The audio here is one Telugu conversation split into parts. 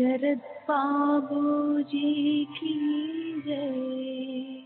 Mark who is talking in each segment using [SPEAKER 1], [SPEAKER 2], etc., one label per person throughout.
[SPEAKER 1] शरद बाबू जी की जय।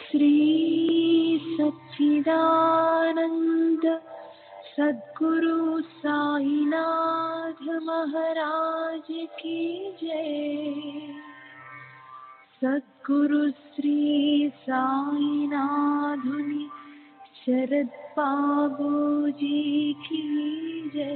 [SPEAKER 1] श्री सच्चिदानंद सद्गुरु साईनाथ महाराज की जय। सद्गुरु श्री साईनाथुनि शरद बाबू जी की जय।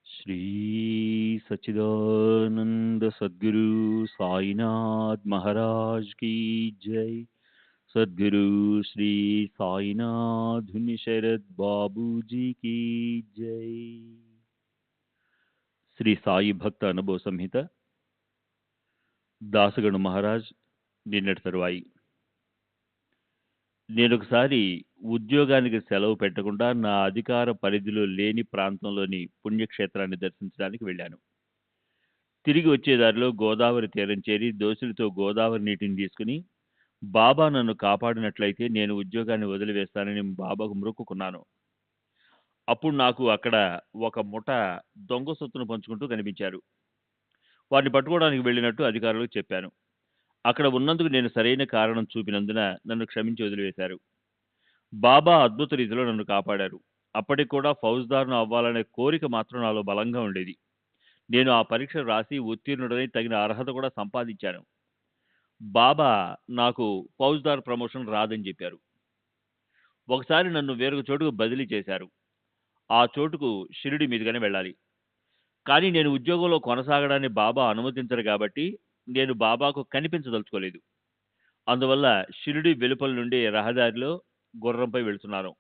[SPEAKER 2] श्री सच्चिदानंद सद्गुरु साईनाथ महाराज की जय। सद्गुरु श्री साईनाथ शरद बाबू जी की जय। శ్రీ సాయి భక్త అనుభవ సంహిత దాసగణు మహారాజ్ నిన్నటి తరువాయి. నేనొకసారి ఉద్యోగానికి సెలవు పెట్టకుండా నా అధికార పరిధిలో లేని ప్రాంతంలోని పుణ్యక్షేత్రాన్ని దర్శించడానికి వెళ్ళాను. తిరిగి వచ్చే దారిలో గోదావరి తీరం చేరి దోసులతో గోదావరి నీటిని తీసుకుని బాబా నన్ను కాపాడినట్లయితే నేను ఉద్యోగాన్ని వదిలివేస్తానని బాబాకు మొక్కుకున్నాను. అప్పుడు నాకు అక్కడ ఒక ముఠ దొంగ సొత్తును పంచుకుంటూ కనిపించారు. వారిని పట్టుకోవడానికి వెళ్ళినట్టు అధికారులకు చెప్పాను. అక్కడ ఉన్నందుకు నేను సరైన కారణం చూపినందున నన్ను క్షమించి వదిలివేశారు. బాబా అద్భుత రీతిలో నన్ను కాపాడారు. అప్పటికి కూడా ఫౌజ్దార్ను అవ్వాలనే కోరిక మాత్రం నాలో బలంగా ఉండేది. నేను ఆ పరీక్ష రాసి ఉత్తీర్ణుడై తగిన అర్హత కూడా సంపాదించాను. బాబా నాకు ఫౌజ్దార్ ప్రమోషన్ రాదని చెప్పారు. ఒకసారి నన్ను వేరొక చోటుకు బదిలీ చేశారు. ఆ చోటుకు షిరిడి మీదుగానే వెళ్ళాలి. కానీ నేను ఉద్యోగంలో కొనసాగడాన్ని బాబా అనుమతించరు కాబట్టి నేను బాబాకు కనిపించదలుచుకోలేదు. అందువల్ల షిరిడి వెలుపల నుండి రహదారిలో గుర్రంపై వెళ్తున్నాను.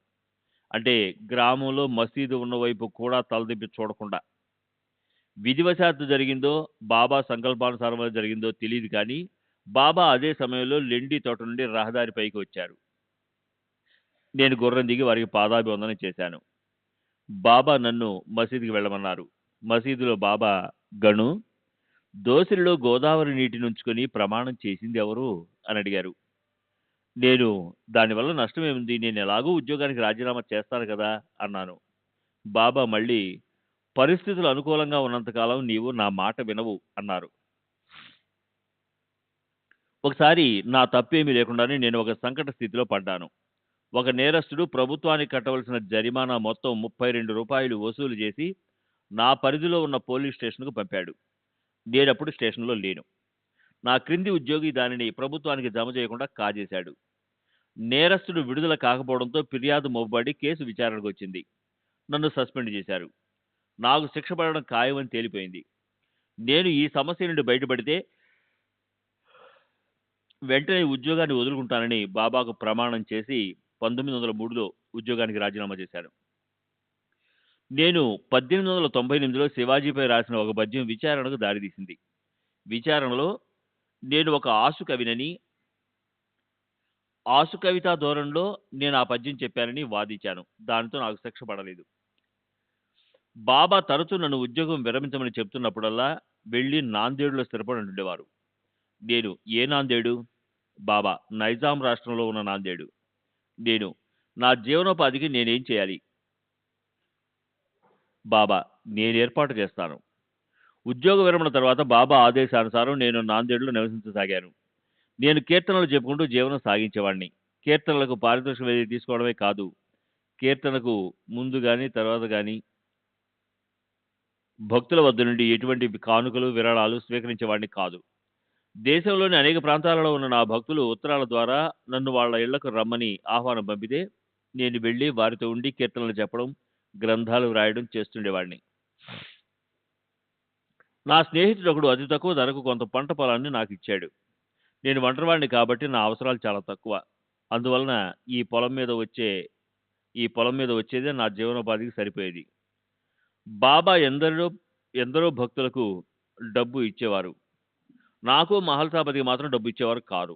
[SPEAKER 2] అంటే గ్రామంలో మసీదు ఉన్న వైపు కూడా తలదిప్పి చూడకుండా. విధివశాత్తు జరిగిందో బాబా సంకల్పానుసారంగా జరిగిందో తెలియదు కానీ బాబా అదే సమయంలో లెండి తోట నుండి రహదారిపైకి వచ్చారు. నేను గుర్రం దిగి వారికి పాదాభివందనం చేశాను. బాబా నన్ను మసీదుకి వెళ్ళమన్నారు. మసీదులో బాబా, గణు, దోసిలిలో గోదావరి నీటిని ఉంచుకొని ప్రమాణం చేసింది ఎవరు అని అడిగారు. నేను దానివల్ల నష్టమేముంది, నేను ఎలాగూ ఉద్యోగానికి రాజీనామా చేస్తాను కదా అన్నాను. బాబా మళ్ళీ, పరిస్థితులు అనుకూలంగా ఉన్నంతకాలం నీవు నా మాట వినవు అన్నారు. ఒకసారి నా తప్పేమీ లేకుండానే నేను ఒక సంకట స్థితిలో పడ్డాను. ఒక నేరస్తుడు ప్రభుత్వానికి కట్టవలసిన జరిమానా మొత్తం 32 రూపాయలు వసూలు చేసి నా పరిధిలో ఉన్న పోలీస్ స్టేషన్కు పంపాడు. నేనప్పుడు స్టేషన్లో లేను. నా క్రింది ఉద్యోగి దానిని ప్రభుత్వానికి జమ చేయకుండా కాజేశాడు. నేరస్తుడు విడుదల కాకపోవడంతో ఫిర్యాదు మోపబడి కేసు విచారణకు వచ్చింది. నన్ను సస్పెండ్ చేశారు. నాకు శిక్ష పడడం ఖాయమని తేలిపోయింది. నేను ఈ సమస్య నుండి బయటపడితే వెంటనే ఉద్యోగాన్ని వదులుకుంటానని బాబాకు ప్రమాణం చేసి 1903లో ఉద్యోగానికి రాజీనామా చేశాను. నేను 1898లో శివాజీపై రాసిన ఒక పద్యం విచారణకు దారితీసింది. విచారణలో నేను ఒక ఆసు కవినని, ఆసు కవితా ధోరణిలో నేను ఆ పద్యం చెప్పానని వాదించాను. దానితో నాకు శిక్ష పడలేదు. బాబా తరచూ నన్ను ఉద్యోగం విరమించమని చెప్తున్నప్పుడల్లా వెళ్ళి నాందేడులో స్థిరపడి ఉండేవారు. నేను, ఏ నాందేడు? బాబా, నైజాం రాష్ట్రంలో ఉన్న నాందేడు. నేను, నా జీవనోపాధికి నేనేం చేయాలి? బాబా, నేను ఏర్పాటు చేస్తాను. ఉద్యోగ విరమణ తర్వాత బాబా ఆదేశానుసారం నేను నాందేడులో నివసించసాగాను. నేను కీర్తనలు చెప్పుకుంటూ జీవనం సాగించేవాడిని. కీర్తనలకు పారితోషికం ఏది తీసుకోవడమే కాదు, కీర్తనకు ముందు కానీ తర్వాత కానీ భక్తుల వద్ద నుండి ఎటువంటి కానుకలు విరాళాలు స్వీకరించేవాడిని కాదు. దేశంలోని అనేక ప్రాంతాలలో ఉన్న నా భక్తులు ఉత్తరాల ద్వారా నన్ను వాళ్ళ ఇళ్లకు రమ్మని ఆహ్వానం పంపితే నేను వెళ్ళి వారితో ఉండి కీర్తనలు చెప్పడం, గ్రంథాలు వ్రాయడం చేస్తుండేవాడిని. నా స్నేహితుడు ఒకడు అతి తక్కువ ధరకు కొంత పంట పొలాన్ని నాకు ఇచ్చాడు. నేను ఒంటరివాడిని కాబట్టి నా అవసరాలు చాలా తక్కువ. అందువలన ఈ పొలం మీద వచ్చేదే నా జీవనోపాధికి సరిపోయేది. బాబా ఎందరో భక్తులకు డబ్బు ఇచ్చేవారు. నాకు మహల్సాపతికి మాత్రం డబ్బు ఇచ్చేవారు కాదు.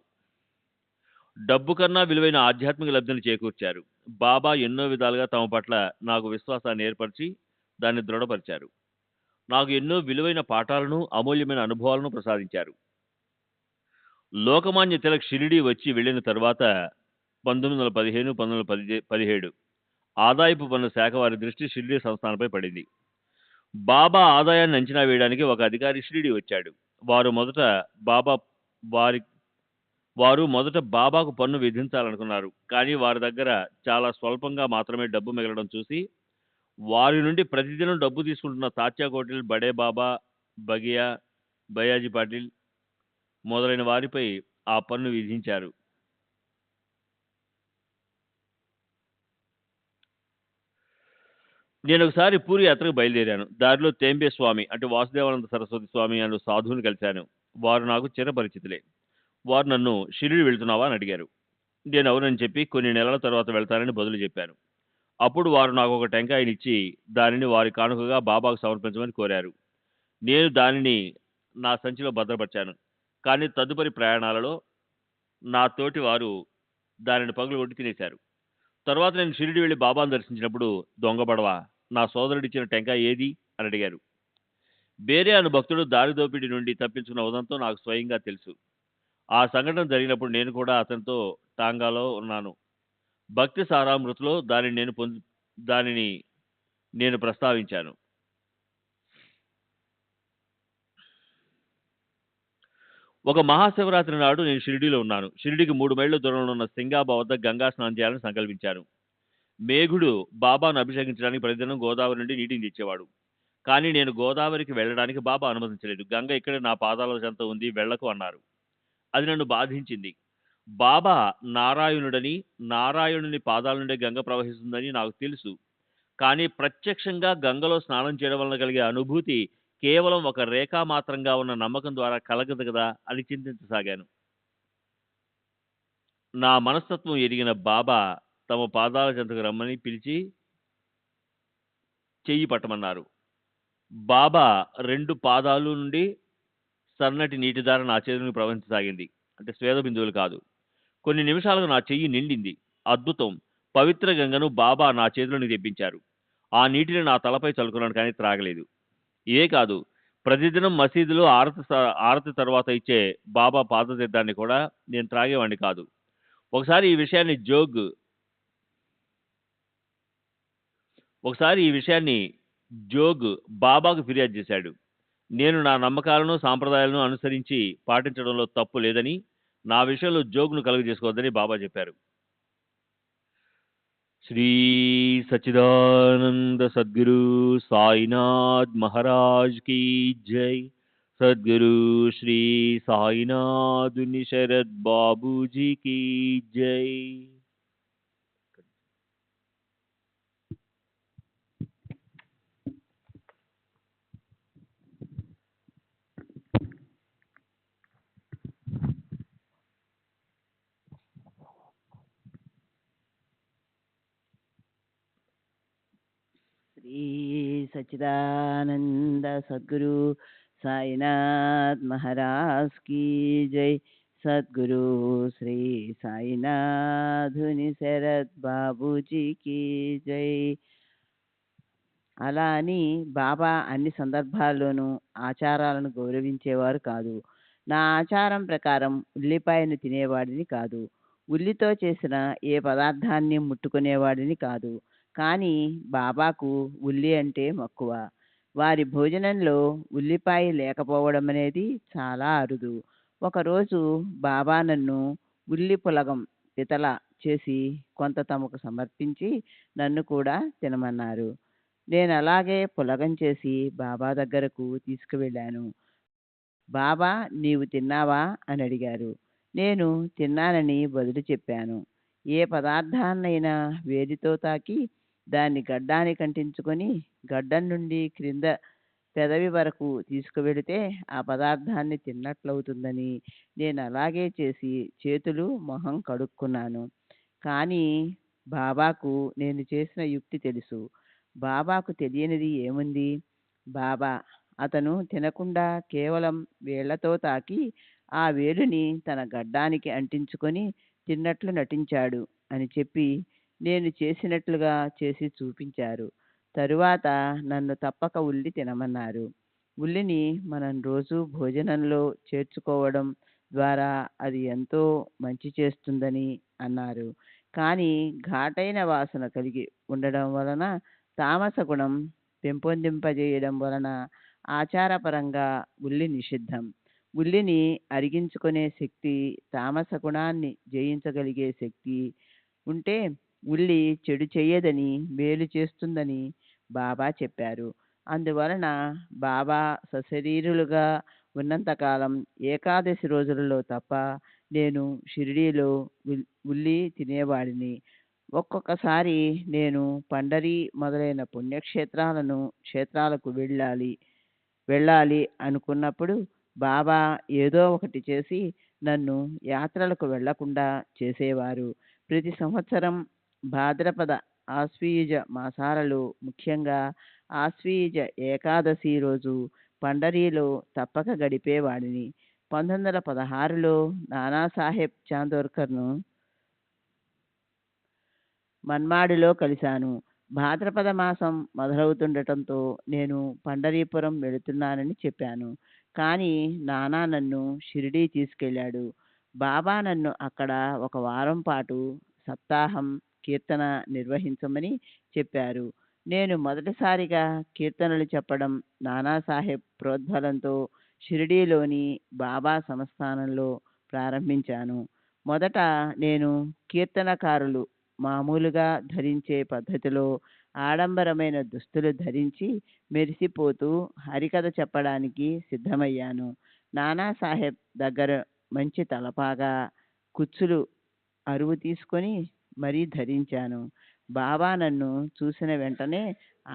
[SPEAKER 2] డబ్బు కన్నా విలువైన ఆధ్యాత్మిక లబ్ధిని చేకూర్చారు. బాబా ఎన్నో విధాలుగా తమ పట్ల నాకు విశ్వాసాన్ని ఏర్పరిచి దాన్ని దృఢపరిచారు. నాకు ఎన్నో విలువైన పాఠాలను, అమూల్యమైన అనుభవాలను ప్రసాదించారు. లోకమాన్య తిలక్ షిరిడి వచ్చి వెళ్ళిన తర్వాత 1915, 1917 ఆదాయపు పన్ను శాఖ వారి దృష్టి షిరిడి సంస్థానంపై పడింది. బాబా ఆదాయాన్ని అంచనా వేయడానికి ఒక అధికారి షిరిడి వచ్చాడు. వారు మొదట బాబాకు పన్ను విధించాలనుకున్నారు. కానీ వారి దగ్గర చాలా స్వల్పంగా మాత్రమే డబ్బు మిగలడం చూసి వారి నుండి ప్రతిదినం డబ్బు తీసుకుంటున్న తాత్యా కోటిల్, బడే బాబా, బగియా, బయాజీ పాటిల్ మొదలైన వారిపై ఆ పన్ను విధించారు. నేను ఒకసారి పూరి యాత్రకు బయలుదేరాను. దారిలో తేంబే స్వామి అంటే వాసుదేవానంద సరస్వతి స్వామి అనే సాధువుని కలిశాను. వారు నాకు చిరపరిచితులే. వారు నన్ను షిరిడి వెళ్తున్నావా అని అడిగారు. నేను అవునని చెప్పి కొన్ని నెలల తర్వాత వెళ్తానని బదులు చెప్పాను. అప్పుడు వారు నాకు ఒక టెంకాయనిచ్చి దానిని వారి కానుకగా బాబాకు సమర్పించమని కోరారు. నేను దానిని నా సంచిలో భద్రపరిచాను. కానీ తదుపరి ప్రయాణాలలో నా తోటి వారు దానిని పగులుగొట్టి తినేశారు. తర్వాత నేను షిరిడి వెళ్ళి బాబాను దర్శించినప్పుడు, దొంగబడవా, నా సోదరుడిచ్చిన టెంకాయ ఏది అని అడిగారు. బేరే అను భక్తుడు దారి దోపిడీ నుండి తప్పించుకున్న ఉదంతం నాకు స్వయంగా తెలుసు. ఆ సంఘటన జరిగినప్పుడు నేను కూడా అతనితో టాంగాలో ఉన్నాను. భక్తి సారామృతిలో దానిని నేను ప్రస్తావించాను. ఒక మహాశివరాత్రి నాడు నేను షిరిడీలో ఉన్నాను. షిరిడికి 3 మైళ్ళ దూరంలో ఉన్న సింగాబా వద్ద గంగా స్నానం చేయాలని సంకల్పించాను. మేఘుడు బాబాను అభిషేకించడానికి ప్రతిదినం గోదావరి నుండి నీటిని తెచ్చేవాడు. కానీ నేను గోదావరికి వెళ్ళడానికి బాబా అనుమతించలేదు. గంగ ఇక్కడే నా పాదాల చెంత ఉంది, వెళ్ళకు అన్నారు. అది నన్ను బాధించింది. బాబా నారాయణుడని, నారాయణుని పాదాల నుండే గంగ ప్రవహిస్తుందని నాకు తెలుసు. కానీ ప్రత్యక్షంగా గంగలో స్నానం చేయడం వలన కలిగే అనుభూతి కేవలం ఒక రేఖామాత్రంగా ఉన్న నమ్మకం ద్వారా కలగదు కదా అని చింతించసాగాను. నా మనస్తత్వం ఎరిగిన బాబా తమ పాదాల చెంతకు రమ్మని పిలిచి చెయ్యి పట్టమన్నారు. బాబా 2 పాదాలు నుండి సన్నటి నీటిధార నా చేతులకు ప్రవహించసాగింది. అంటే స్వేద బిందువులు కాదు. కొన్ని నిమిషాలకు నా చెయ్యి నిండింది. అద్భుతం! పవిత్ర గంగను బాబా నా చేతిలోనికి తెప్పించారు. ఆ నీటిని నా తలపై చల్లుకున్నాను, కానీ త్రాగలేదు. ఇవే కాదు, ప్రతిదినం మసీదులో ఆరతి తర్వాత ఇచ్చే బాబా పాదతీర్థాన్ని కూడా నేను త్రాగేవాడిని కాదు. ఒకసారి ఈ విషయాన్ని జోగ్ బాబాకు ఫిర్యాదు చేశాడు. నేను నా నమ్మకాలను, సాంప్రదాయాలను అనుసరించి పాటించడంలో తప్పు లేదని, నా విషయంలో జోగ్ను కలుగజేసుకోవద్దని బాబా చెప్పారు. శ్రీ సచ్చిదానంద సద్గురు సాయినాథ్ మహారాజ్ की जय. सद्गुरु श्री साईनाथ शरद बाबू जी की जय.
[SPEAKER 3] శ్రీ సచ్చిదానంద సద్గురు సాయినాథ్ మహారాజ్ की जय. సద్గురు శ్రీ సాయినాథుని శరత్ బాబూజీ की जय. అలా అని బాబా అన్ని సందర్భాల్లోనూ ఆచారాలను గౌరవించేవారు కాదు. నా ఆచారం ప్రకారం ఉల్లిపాయను తినేవాడిని కాదు. ఉల్లితో చేసిన ఏ పదార్థాన్ని ముట్టుకునేవాడిని కాదు. కానీ బాబాకు ఉల్లి అంటే మక్కువ. వారి భోజనంలో ఉల్లిపాయ లేకపోవడం అనేది చాలా అరుదు. ఒకరోజు బాబా నన్ను ఉల్లి పులగం పితల చేసి కొంత తమకు సమర్పించి నన్ను కూడా తినమన్నారు. నేను అలాగే పులగం చేసి బాబా దగ్గరకు తీసుకువెళ్ళాను. బాబా నీవు తిన్నావా అని అడిగారు. నేను తిన్నానని బదులు చెప్పాను. ఏ పదార్థాన్నైనా వేడితో తాకి దాన్ని గడ్డానికి అంటించుకొని గడ్డం నుండి క్రింద పెదవి వరకు తీసుకువెడితే ఆ పదార్థాన్ని తిన్నట్లవుతుందని నేను అలాగే చేసి చేతులు మొహం కడుక్కున్నాను. కానీ బాబాకు నేను చేసిన యుక్తి తెలుసు. బాబాకు తెలియనిది ఏముంది? బాబా అతను తినకుండా కేవలం వేళ్లతో తాకి ఆ వేలుని తన గడ్డానికి అంటించుకొని తిన్నట్లు నటించాడు అని చెప్పి నేను చేసినట్లుగా చేసి చూపించారు. తరువాత నన్ను తప్పక ఉల్లి తినమన్నారు. ఉల్లిని మనం రోజు భోజనంలో చేర్చుకోవడం ద్వారా అది ఎంతో మంచి చేస్తుందని అన్నారు. కానీ ఘాటైన వాసన కలిగి ఉండడం వలన, తామస గుణం పెంపొందింపజేయడం వలన ఆచారపరంగా ఉల్లి నిషిద్ధం. ఉల్లిని అరిగించుకునే శక్తి, తామస గుణాన్ని జయించగలిగే శక్తి ఉంటే ఉల్లి చెడు చేయదని, మేలు చేస్తుందని బాబా చెప్పారు. అందువలన బాబా సశరీరులుగా ఉన్నంతకాలం ఏకాదశి రోజులలో తప్ప నేను షిరిడీలో ఉల్లి తినేవాడిని. ఒక్కొక్కసారి నేను పండరి మొదలైన క్షేత్రాలకు వెళ్ళాలి అనుకున్నప్పుడు బాబా ఏదో ఒకటి చేసి నన్ను యాత్రలకు వెళ్లకుండా చేసేవారు. ప్రతి సంవత్సరం భాద్రపద ఆశ్వీయుజ మాసాలలో, ముఖ్యంగా ఆశ్వీయుజ ఏకాదశి రోజు పండరీలో తప్పక గడిపేవాడిని. 1916లో నానాసాహెబ్ చాందోర్కర్ను మన్మాడులో కలిశాను. భాద్రపద మాసం మొదలవుతుండటంతో నేను పండరీపురం వెళుతున్నానని చెప్పాను. కానీ నానా నన్ను షిరిడీ తీసుకెళ్ళాడు. బాబా నన్ను అక్కడ 1 వారం పాటు సప్తాహం కీర్తన నిర్వహించమని చెప్పారు. నేను మొదటిసారిగా కీర్తనలు చెప్పడం నానాసాహెబ్ ప్రోద్బలంతో షిరిడీలోని బాబా సంస్థానంలో ప్రారంభించాను. మొదట నేను కీర్తనకారులు మామూలుగా ధరించే పద్ధతిలో ఆడంబరమైన దుస్తులు ధరించి మెరిసిపోతూ హరికథ చెప్పడానికి సిద్ధమయ్యాను. నానాసాహెబ్ దగ్గర మంచి తలపాగా, కుచ్చులు అరువు తీసుకొని మరీ ధరించాను. బాబా నన్ను చూసిన వెంటనే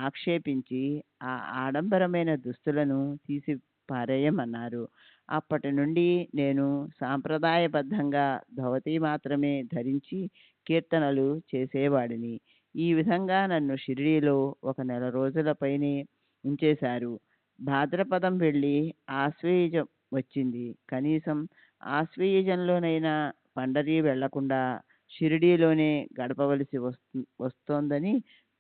[SPEAKER 3] ఆక్షేపించి ఆ ఆడంబరమైన దుస్తులను తీసి పారేయమన్నారు. అప్పటి నుండి నేను సాంప్రదాయబద్ధంగా ధోవతి మాత్రమే ధరించి కీర్తనలు చేసేవాడిని. ఈ విధంగా నన్ను షిరిడీలో ఒక నెల రోజుల పైనే ఉంచేశారు. భాద్రపదం వెళ్ళి ఆశ్వయుజం వచ్చింది. కనీసం ఆశ్వయుజంలోనైనా పండరీ వెళ్లకుండా షిరిడీలోనే గడపవలసి వస్తోందని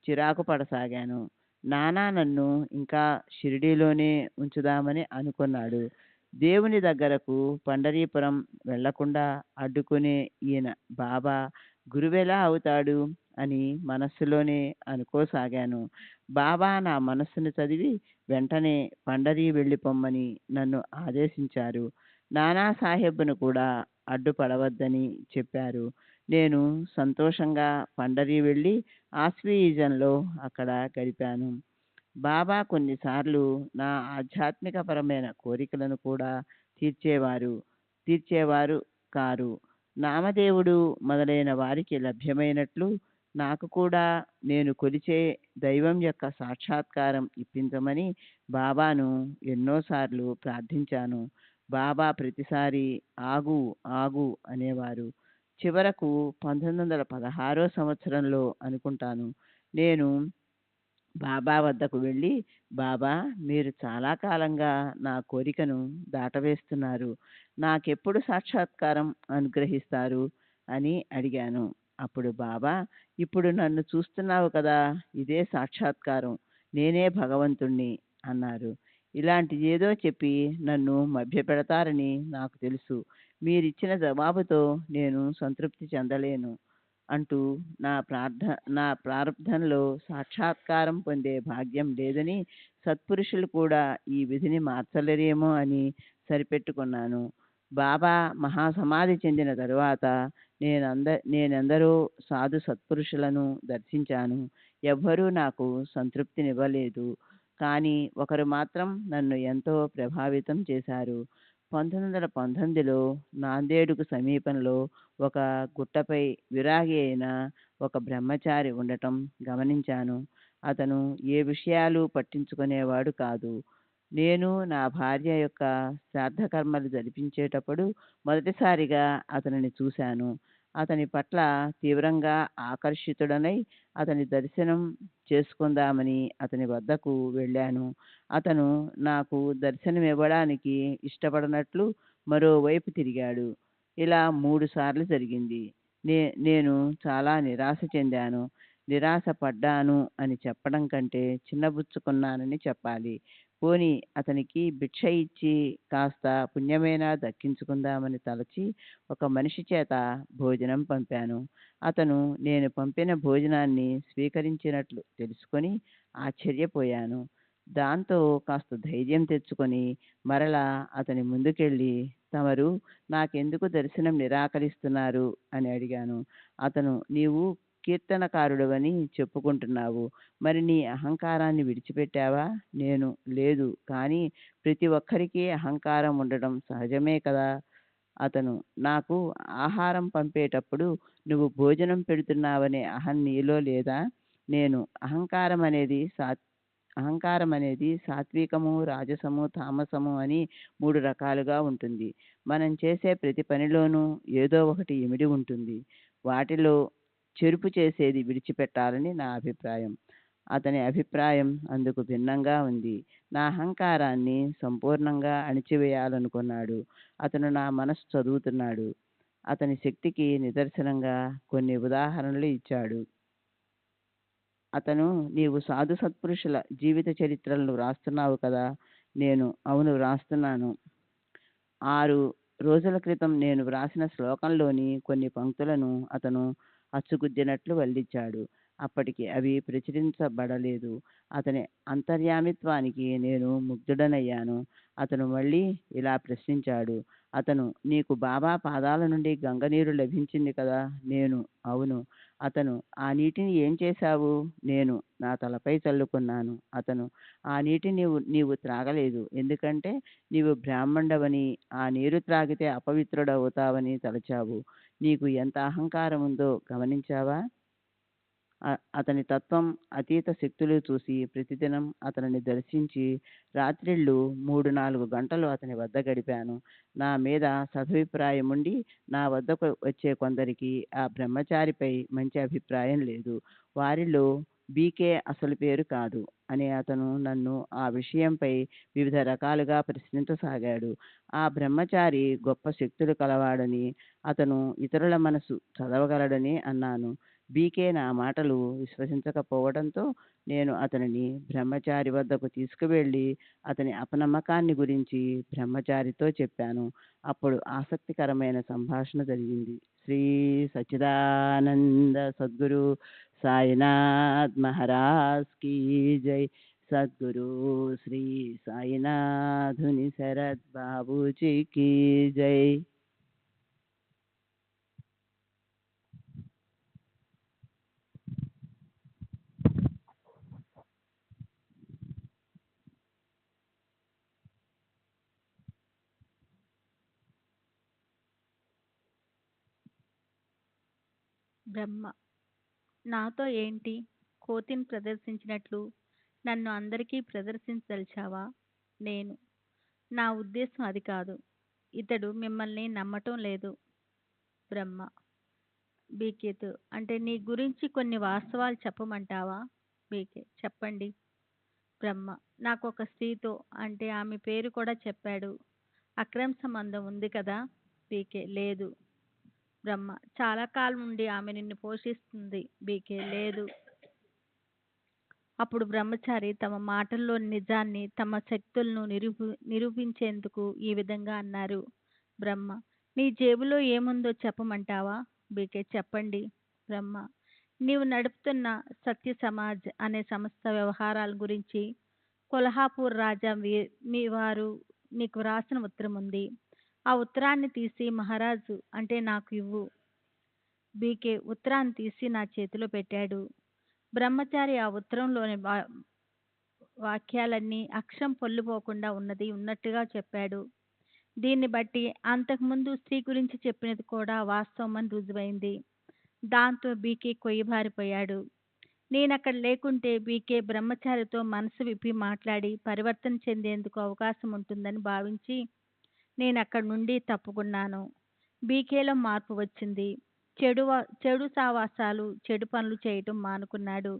[SPEAKER 3] చిరాకు పడసాగాను. నానా నన్ను ఇంకా షిరిడీలోనే ఉంచుదామని అనుకున్నాడు. దేవుని దగ్గరకు పండరీపురం వెళ్లకుండా అడ్డుకునే ఈయన బాబా గురువెలా అవుతాడు అని మనస్సులోనే అనుకోసాగాను. బాబా నా మనస్సును చదివి వెంటనే పండరీ వెళ్ళిపోమ్మని నన్ను ఆదేశించారు. నానాసాహెబ్ను కూడా అడ్డుపడవద్దని చెప్పారు. నేను సంతోషంగా పండరీ వెళ్ళి ఆశ్వయుజంలో అక్కడ గడిపాను. బాబా కొన్నిసార్లు నా ఆధ్యాత్మికపరమైన కోరికలను కూడా తీర్చేవారు కారు. నామదేవుడు మొదలైన వారికి లభ్యమైనట్లు నాకు కూడా నేను కొలిచే దైవం యొక్క సాక్షాత్కారం ఇప్పించమని బాబాను ఎన్నోసార్లు ప్రార్థించాను. బాబా ప్రతిసారి ఆగు ఆగు అనేవారు. చివరకు 1916 సంవత్సరంలో అనుకుంటాను, నేను బాబా వద్దకు వెళ్ళి, బాబా, మీరు చాలా కాలంగా నా కోరికను దాటవేస్తున్నారు. నాకెప్పుడు సాక్షాత్కారం అనుగ్రహిస్తారు అని అడిగాను. అప్పుడు బాబా, ఇప్పుడు నన్ను చూస్తున్నావు కదా, ఇదే సాక్షాత్కారం, నేనే భగవంతుణ్ణి అన్నారు. ఇలాంటిదేదో చెప్పి నన్ను మభ్యపెడతారని నాకు తెలుసు. మీరిచ్చిన జవాబుతో నేను సంతృప్తి చెందలేను అంటూ నా ప్రారబ్ధంలో సాక్షాత్కారం పొందే భాగ్యం లేదని, సత్పురుషులు కూడా ఈ విధిని మార్చలేరేమో అని సరిపెట్టుకున్నాను. బాబా మహాసమాధి చెందిన తరువాత నేనెందరో సాధు సత్పురుషులను దర్శించాను. ఎవ్వరూ నాకు సంతృప్తినివ్వలేదు. కానీ ఒకరు మాత్రం నన్ను ఎంతో ప్రభావితం చేశారు. 1919లో నాందేడుకు సమీపంలో ఒక గుట్టపై విరాగి అయిన ఒక బ్రహ్మచారి ఉండటం గమనించాను. అతను ఏ విషయాలు పట్టించుకునేవాడు కాదు. నేను నా భార్య యొక్క శ్రాద్ధకర్మలు జరిపించేటప్పుడు మొదటిసారిగా అతనిని చూశాను. అతని పట్ల తీవ్రంగా ఆకర్షితుడనై అతని దర్శనం చేసుకుందామని అతని వద్దకు వెళ్ళాను. అతను నాకు దర్శనమివ్వడానికి ఇష్టపడనట్లు మరోవైపు తిరిగాడు. ఇలా 3 సార్లు జరిగింది. నేను చాలా నిరాశ చెందాను. నిరాశపడ్డాను అని చెప్పడం కంటే చిన్నబుచ్చుకున్నానని చెప్పాలి. పోనీ అతనికి భిక్ష ఇచ్చి కాస్త పుణ్యమైనా దక్కించుకుందామని తలచి ఒక మనిషి చేత భోజనం పంపాను. అతను నేను పంపిన భోజనాన్ని స్వీకరించినట్లు తెలుసుకొని ఆశ్చర్యపోయాను. దాంతో కాస్త ధైర్యం తెచ్చుకొని మరలా అతని ముందుకెళ్ళి, తమరు నాకెందుకు దర్శనం నిరాకరిస్తున్నారు అని అడిగాను. అతను, నీవు కీర్తనకారుడవని చెప్పుకుంటున్నావు, మరి నీ అహంకారాన్ని విడిచిపెట్టావా? నేను, లేదు, కానీ ప్రతి ఒక్కరికి అహంకారం ఉండడం సహజమే కదా. అతను, నాకు ఆహారం పంపేటప్పుడు నువ్వు భోజనం పెడుతున్నావనే అహం నీలో లేదా? నేను, అహంకారం అనేది సాత్వికము, రాజసము, తామసము అని 3 రకాలుగా ఉంటుంది. మనం చేసే ప్రతి పనిలోనూ ఏదో ఒకటి ఇమిడి ఉంటుంది. వాటిలో చెరుపు చేసేది విడిచిపెట్టాలని నా అభిప్రాయం. అతని అభిప్రాయం అందుకు భిన్నంగా ఉంది. నా అహంకారాన్ని సంపూర్ణంగా అణిచివేయాలనుకున్నాడు. అతను నా మనసు చదువుతున్నాడు. అతని శక్తికి నిదర్శనంగా కొన్ని ఉదాహరణలు ఇచ్చాడు. అతను, నీవు సాధు సత్పురుషుల జీవిత చరిత్రలను వ్రాస్తున్నావు కదా. నేను, అవును, వ్రాస్తున్నాను. 6 రోజుల క్రితం నేను వ్రాసిన శ్లోకంలోని కొన్ని పంక్తులను అతను అచ్చుగుద్దినట్లు వల్లించాడు. అప్పటికి అవి ప్రచురించబడలేదు. అతని అంతర్యామిత్వానికి నేను ముగ్ధుడనయ్యాను. అతను మళ్ళీ ఇలా ప్రశ్నించాడు. అతను, నీకు బాబా పాదాల నుండి గంగనీరు లభించింది కదా. నేను, అవును. అతను, ఆ నీటిని ఏం చేశావు? నేను, నా తలపై చల్లుకున్నాను. అతను, ఆ నీటిని నీవు త్రాగలేదు, ఎందుకంటే నీవు బ్రాహ్మణుడవని, ఆ నీరు త్రాగితే అపవిత్రుడవుతావని తలచావు. నీకు ఎంత అహంకారం ఉందో గమనించావా? అతని తత్వం, అతీత శక్తులు చూసి ప్రతిదినం అతనిని దర్శించి రాత్రిళ్ళు 3-4 గంటలు అతని వద్ద గడిపాను. నా మీద సదభిప్రాయముండి నా వద్దకు వచ్చే కొందరికి ఆ బ్రహ్మచారిపై మంచి అభిప్రాయం లేదు. వారిలో బీకే అసలు పేరు కాదు అని అతను నన్ను ఆ విషయంపై వివిధ రకాలుగా ప్రశ్నించసాగాడు. ఆ బ్రహ్మచారి గొప్ప శక్తులు కలవాడని, అతను ఇతరుల మనసు చదవగలడని అన్నాను. బీకే నా మాటలు విశ్వసించకపోవడంతో నేను అతనిని బ్రహ్మచారి వద్దకు తీసుకువెళ్ళి అతని అపనమ్మకాన్ని గురించి బ్రహ్మచారితో చెప్పాను. అప్పుడు ఆసక్తికరమైన సంభాషణ జరిగింది. శ్రీ సచ్చిదానంద సద్గురు సాయినాథ్ మహారాజ్ కీ జై. సద్గురు శ్రీ సాయినాథుని శరత్ బాబూజీ కీ జై.
[SPEAKER 1] బ్రహ్మ: నాతో ఏంటి? కోతిని ప్రదర్శించినట్లు నన్ను అందరికీ ప్రదర్శించదలిచావా? నేను: నా ఉద్దేశం అది కాదు. ఇతడు మిమ్మల్ని నమ్మటం లేదు. బ్రహ్మ: బీకేతో, అంటే నీ గురించి కొన్ని వాస్తవాలు చెప్పమంటావా? బీకే: చెప్పండి. బ్రహ్మ: నాకు ఒక స్త్రీతో, అంటే ఆమె పేరు కూడా చెప్పాడు, అక్రమ సంబంధం ఉంది కదా? బీకే: లేదు. బ్రహ్మ: చాలా కాలం నుండి ఆమె నిన్ను పోషిస్తుంది? బీకే: లేదు. అప్పుడు బ్రహ్మచారి తమ మాటల్లోని నిజాన్ని, తమ శక్తులను నిరూపించేందుకు ఈ విధంగా అన్నారు. బ్రహ్మ: నీ జేబులో ఏముందో చెప్పమంటావా? బీకే: చెప్పండి. బ్రహ్మ: నీవు నడుపుతున్న సత్య సమాజ్ అనే సంస్థ వ్యవహారాల గురించి కొల్హాపూర్ రాజా మీ వారు నీకు వ్రాసిన ఉత్తరం ఉంది. ఆ ఉత్తరాన్ని తీసి మహారాజు, అంటే నాకు ఇవ్వు. బీకే ఉత్తరాన్ని తీసి నా చేతిలో పెట్టాడు. బ్రహ్మచారి ఆ ఉత్తరంలోని వాక్యాలన్నీ అక్షరం పొల్లుపోకుండా ఉన్నది ఉన్నట్టుగా చెప్పాడు. దీన్ని బట్టి అంతకుముందు స్త్రీ గురించి చెప్పినది కూడా వాస్తవమని రుజువైంది. దాంతో బీకే కొయ్యబారిపోయాడు. నేనక్కడ లేకుంటే బీకే బ్రహ్మచారితో మనసు విప్పి మాట్లాడి పరివర్తన చెందేందుకు అవకాశం ఉంటుందని భావించి నేను అక్కడి నుండి తప్పుకున్నాను. బీకేలో మార్పు వచ్చింది. చెడు సావాసాలు, చెడు పనులు చేయటం మానుకున్నాడు.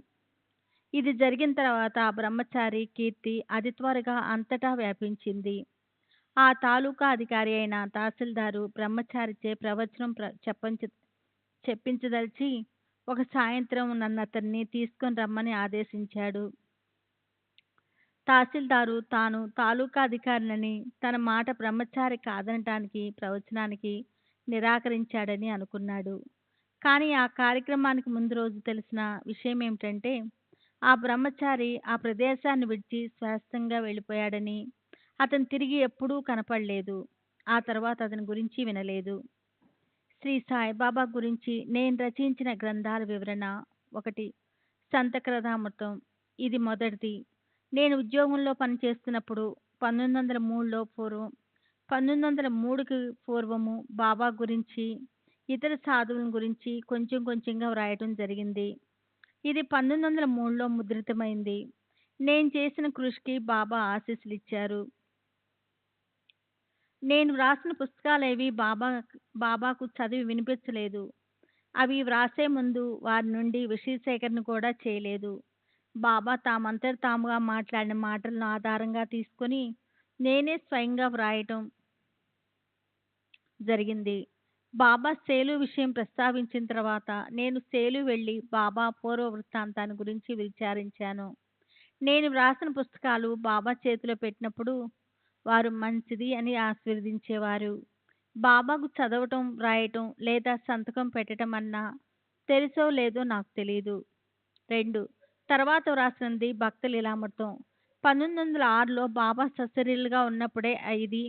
[SPEAKER 1] ఇది జరిగిన తర్వాత ఆ బ్రహ్మచారి కీర్తి అతి త్వరగా అంతటా వ్యాపించింది. ఆ తాలూకా అధికారి అయిన తహసీల్దారు బ్రహ్మచారిచే ప్రవచనం చెప్పించదలిచి ఒక సాయంత్రం నన్ను అతన్ని తీసుకొని రమ్మని ఆదేశించాడు. తహసీల్దారు తాను తాలూకా అధికారినని, తన మాట బ్రహ్మచారి కాదనటానికి ప్రవచనానికి నిరాకరించాడని అనుకున్నాడు. కానీ ఆ కార్యక్రమానికి ముందు రోజు తెలిసిన విషయం ఏమిటంటే ఆ బ్రహ్మచారి ఆ ప్రదేశాన్ని విడిచి శాశ్వతంగా వెళ్ళిపోయాడని, అతను తిరిగి ఎప్పుడూ కనపడలేదు. ఆ తర్వాత అతని గురించి వినలేదు. శ్రీ సాయిబాబా గురించి నేను రచించిన గ్రంథాల వివరణ: 1. సంతకరథామృతం. ఇది మొదటిది. నేను ఉద్యోగంలో పనిచేస్తున్నప్పుడు 1903కి పూర్వము బాబా గురించి, ఇతర సాధువుల గురించి కొంచెం కొంచెంగా వ్రాయటం జరిగింది. ఇది 1903లో ముద్రితమైంది. నేను చేసిన కృషికి బాబా ఆశీస్సులు ఇచ్చారు. నేను వ్రాసిన పుస్తకాలేవి బాబాకు చదివి వినిపించలేదు. అవి వ్రాసే ముందు వారి నుండి విషయ సేకరణ కూడా చేయలేదు. బాబా తామంతట తాముగా మాట్లాడిన మాటలను ఆధారంగా తీసుకొని నేనే స్వయంగా వ్రాయటం జరిగింది. బాబా సేలు విషయం ప్రస్తావించిన తర్వాత నేను సేలు వెళ్ళి బాబా పూర్వ వృత్తాంతాన్ని గురించి విచారించాను. నేను వ్రాసిన పుస్తకాలు బాబా చేతిలో పెట్టినప్పుడు వారు మంచిది అని ఆశీర్వదించేవారు. బాబాకు చదవటం, వ్రాయటం లేదా సంతకం పెట్టడం అన్నా తెలుసో లేదో నాకు తెలియదు. 2. తర్వాత వ్రాసినది భక్త లీలామృతం. 1906లో బాబా సశరీరులుగా ఉన్నప్పుడే ఇది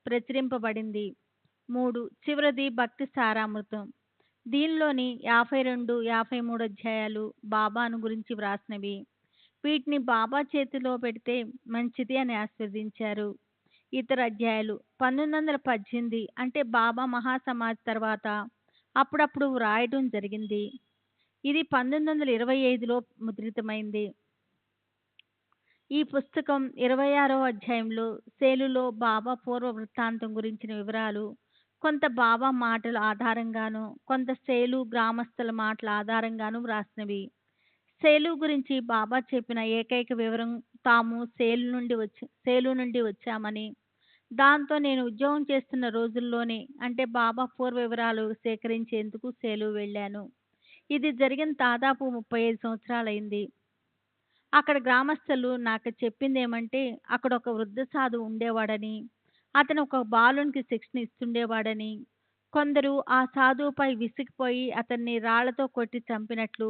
[SPEAKER 1] ప్రచురింపబడింది. 3. చివరిది భక్తి సారామృతం. దీనిలోని 52, 53 అధ్యాయాలు బాబాను గురించి వ్రాసినవి. వీటిని బాబా చేతిలో పెడితే మంచిది అని ఆశీర్వదించారు. ఇతర అధ్యాయాలు 1918 అంటే బాబా మహాసమాధి తర్వాత అప్పుడప్పుడు వ్రాయడం జరిగింది. ఇది 1925లో ముద్రితమైంది. ఈ పుస్తకం 26వ అధ్యాయంలో సేలులో బాబా పూర్వ వృత్తాంతం గురించిన వివరాలు, కొంత బాబా మాటల ఆధారంగాను, కొంత సేలు గ్రామస్తుల మాటల ఆధారంగాను వ్రాసినవి. సేలు గురించి బాబా చెప్పిన ఏకైక వివరం తాము సేలు నుండి వచ్చామని, దాంతో నేను ఉద్యోగం చేస్తున్న రోజుల్లోనే అంటే బాబా పూర్వ వివరాలు సేకరించేందుకు సేలు వెళ్ళాను. ఇది జరిగిన దాదాపు 35 సంవత్సరాలైంది. అక్కడ గ్రామస్తులు నాకు చెప్పిందేమంటే అక్కడ ఒక వృద్ధ సాధువు ఉండేవాడని, అతను ఒక బాలునికి శిక్షణ ఇస్తుండేవాడని, కొందరు ఆ సాధువుపై విసిగిపోయి అతన్ని రాళ్లతో కొట్టి చంపినట్లు,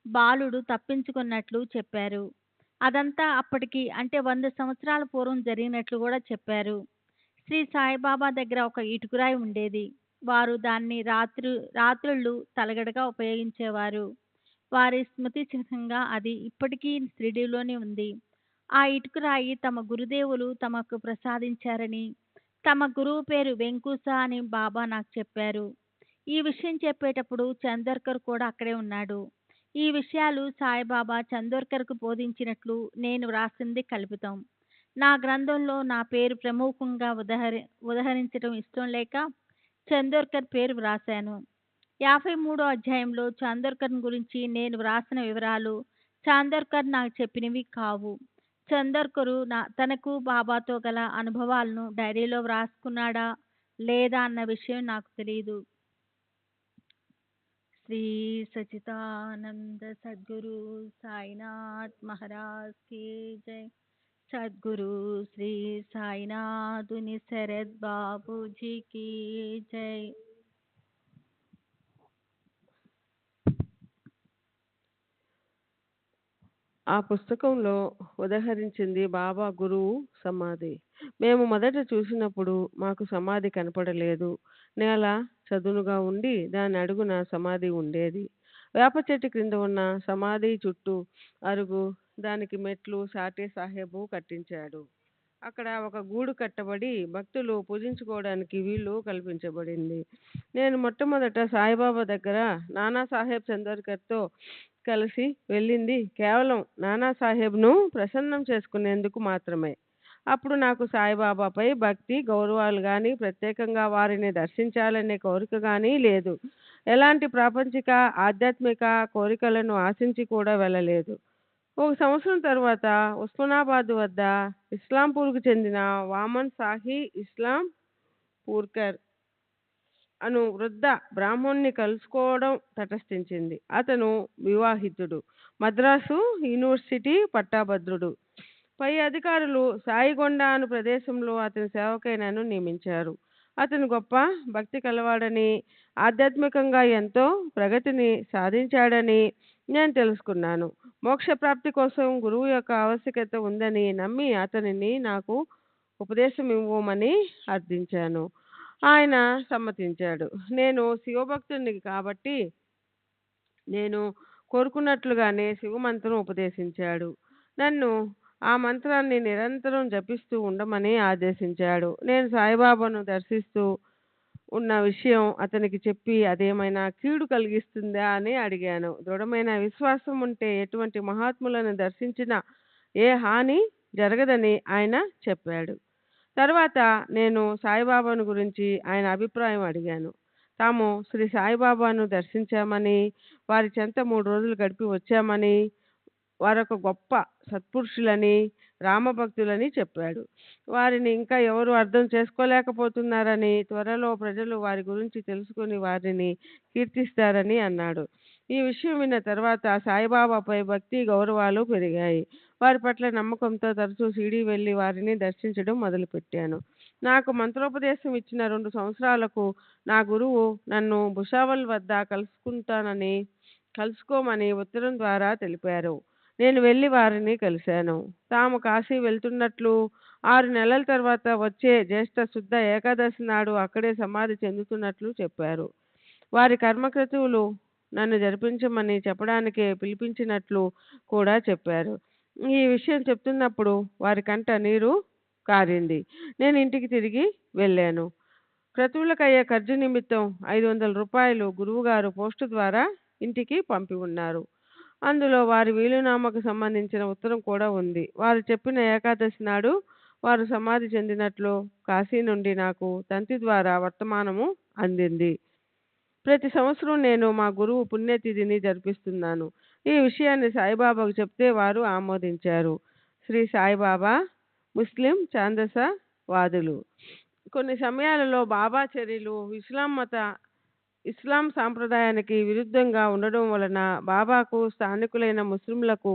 [SPEAKER 1] బాలుడు తప్పించుకున్నట్లు చెప్పారు. అదంతా అప్పటికి అంటే 100 సంవత్సరాల పూర్వం జరిగినట్లు కూడా చెప్పారు. శ్రీ సాయిబాబా దగ్గర ఒక ఇటుకురాయి ఉండేది. వారు దాన్ని రాత్రుళ్ళు తలగడగా ఉపయోగించేవారు. వారి స్మృతి చిహ్నంగా అది ఇప్పటికీ షిరిడీలోనే ఉంది. ఆ ఇటుకురాయి తమ గురుదేవులు తమకు ప్రసాదించారని, తమ గురువు పేరు వెంకూస అని బాబా నాకు చెప్పారు. ఈ విషయం చెప్పేటప్పుడు చందోర్కర్ కూడా అక్కడే ఉన్నాడు. ఈ విషయాలు సాయిబాబా చందోర్కర్కు బోధించినట్లు నేను వ్రాసింది కల్పితం. నా గ్రంథంలో నా పేరు ప్రముఖంగా ఉదహరించడం ఇష్టం లేక చందోర్కర్ పేరు వ్రాశాను. 53వ అధ్యాయంలో చందోర్కర్ గురించి నేను వ్రాసిన వివరాలు చందోర్కర్ నాకు చెప్పినవి కావు. చందోర్కరు తనకు బాబాతో గల అనుభవాలను డైరీలో వ్రాసుకున్నాడా లేదా అన్న విషయం నాకు తెలియదు. శ్రీ సచితానంద సద్గురు సాయినాథ్ మహారాజ్ కీ జై. సద్గురు శ్రీ సాయినాథుని శరద్ బాబూజీ కీ జై.
[SPEAKER 4] ఆ పుస్తకంలో ఉదహరించింది బాబా గురువు సమాధి. మేము మొదట చూసినప్పుడు మాకు సమాధి కనపడలేదు. నేల చదునుగా ఉండి దాని అడుగున సమాధి ఉండేది. వేప చెట్టు క్రింద ఉన్న సమాధి చుట్టూ అరుగు, దానికి మెట్లు సాటే సాహెబు కట్టించాడు. అక్కడ ఒక గూడు కట్టబడి భక్తులు పూజించుకోవడానికి వీలు కల్పించబడింది. నేను మొట్టమొదట సాయిబాబా దగ్గర నానాసాహెబ్ చందోర్కర్తో కలిసి వెళ్ళింది కేవలం నానాసాహెబ్ను ప్రసన్నం చేసుకునేందుకు మాత్రమే. అప్పుడు నాకు సాయిబాబాపై భక్తి గౌరవాలు కానీ, ప్రత్యేకంగా వారిని దర్శించాలనే కోరిక కానీ లేదు. ఎలాంటి ప్రాపంచిక ఆధ్యాత్మిక కోరికలను ఆశించి కూడా వెళ్ళలేదు. 1 సంవత్సరం తరువాత ఉస్మానాబాద్ వద్ద ఇస్లాంపూర్కు చెందిన వామన్ సాహి ఇస్లాం పూర్కర్ అను వృద్ధ బ్రాహ్మణ్ణి కలుసుకోవడం తటస్థించింది. అతను వివాహితుడు, మద్రాసు యూనివర్సిటీ పట్టాభద్రుడు. పై అధికారులు సాయిగొండ అను ప్రదేశంలో అతని సేవకై నన్ను నియమించారు. అతను గొప్ప భక్తి కలవాడని, ఆధ్యాత్మికంగా ఎంతో ప్రగతిని సాధించాడని నేను తెలుసుకున్నాను. మోక్షప్రాప్తి కోసం గురువు యొక్క ఆవశ్యకత ఉందని నమ్మి అతనిని నాకు ఉపదేశం ఇవ్వమని అర్థించాను. ఆయన సమ్మతించాడు. నేను శివభక్తుడిని కాబట్టి నేను కోరుకున్నట్లుగానే శివమంత్రం ఉపదేశించాడు. నన్ను ఆ మంత్రాన్ని నిరంతరం జపిస్తూ ఉండమని ఆదేశించాడు. నేను సాయిబాబాను దర్శిస్తూ ఉన్న విషయం అతనికి చెప్పి అదేమైనా కీడు కలిగిస్తుందా అని అడిగాను. దృఢమైన విశ్వాసం ఉంటే ఎటువంటి మహాత్ములను దర్శించినా ఏ హాని జరగదని ఆయన చెప్పాడు. తర్వాత నేను సాయిబాబాను గురించి ఆయన అభిప్రాయం అడిగాను. తాము శ్రీ సాయిబాబాను దర్శించామని, వారి చెంత 3 రోజులు గడిపి వచ్చామని, వారొక గొప్ప సత్పురుషులని, రామభక్తులని చెప్పాడు. వారిని ఇంకా ఎవరు అర్థం చేసుకోలేకపోతున్నారని, త్వరలో ప్రజలు వారి గురించి తెలుసుకుని వారిని కీర్తిస్తారని అన్నాడు. ఈ విషయం విన్న తర్వాత సాయిబాబాపై భక్తి గౌరవాలు పెరిగాయి. వారి పట్ల నమ్మకంతో తరచూ షిరిడీ వెళ్ళి వారిని దర్శించడం మొదలుపెట్టాను. నాకు మంత్రోపదేశం ఇచ్చిన 2 సంవత్సరాలకు నా గురువు నన్ను భుసావల్ వద్ద కలుసుకోమని ఉత్తరం ద్వారా తెలిపారు. నేను వెళ్ళి వారిని కలిశాను. తాము కాశీ వెళ్తున్నట్లు, 6 నెలల తర్వాత వచ్చే జ్యేష్ఠ శుద్ధ ఏకాదశి నాడు అక్కడే సమాధి చెందుతున్నట్లు చెప్పారు. వారి కర్మక్రతువులు నన్ను జరిపించమని చెప్పడానికే పిలిపించినట్లు కూడా చెప్పారు. ఈ విషయం చెప్తున్నప్పుడు వారి కంట నీరు కారింది. నేను ఇంటికి తిరిగి వెళ్ళాను. క్రతువులకయ్యే ఖర్చు నిమిత్తం 500 రూపాయలు గురువుగారు పోస్టు ద్వారా ఇంటికి పంపి ఉన్నారు. అందులో వారి వీలునామాకు సంబంధించిన ఉత్తరం కూడా ఉంది. వారు చెప్పిన ఏకాదశి నాడు వారు సమాధి చెందినట్లు కాశీ నుండి నాకు తంతి ద్వారా వర్తమానము అందింది. ప్రతి సంవత్సరం నేను మా గురువు పుణ్యతిథిని జరిపిస్తున్నాను. ఈ విషయాన్ని సాయిబాబాకు చెప్తే వారు ఆమోదించారు. శ్రీ సాయిబాబా ముస్లిం ఛాందస వాదులు. కొన్ని సమయాలలో బాబా చర్యలు ఇస్లాం సాంప్రదాయానికి విరుద్ధంగా ఉండడం వలన బాబాకు స్థానికులైన ముస్లింలకు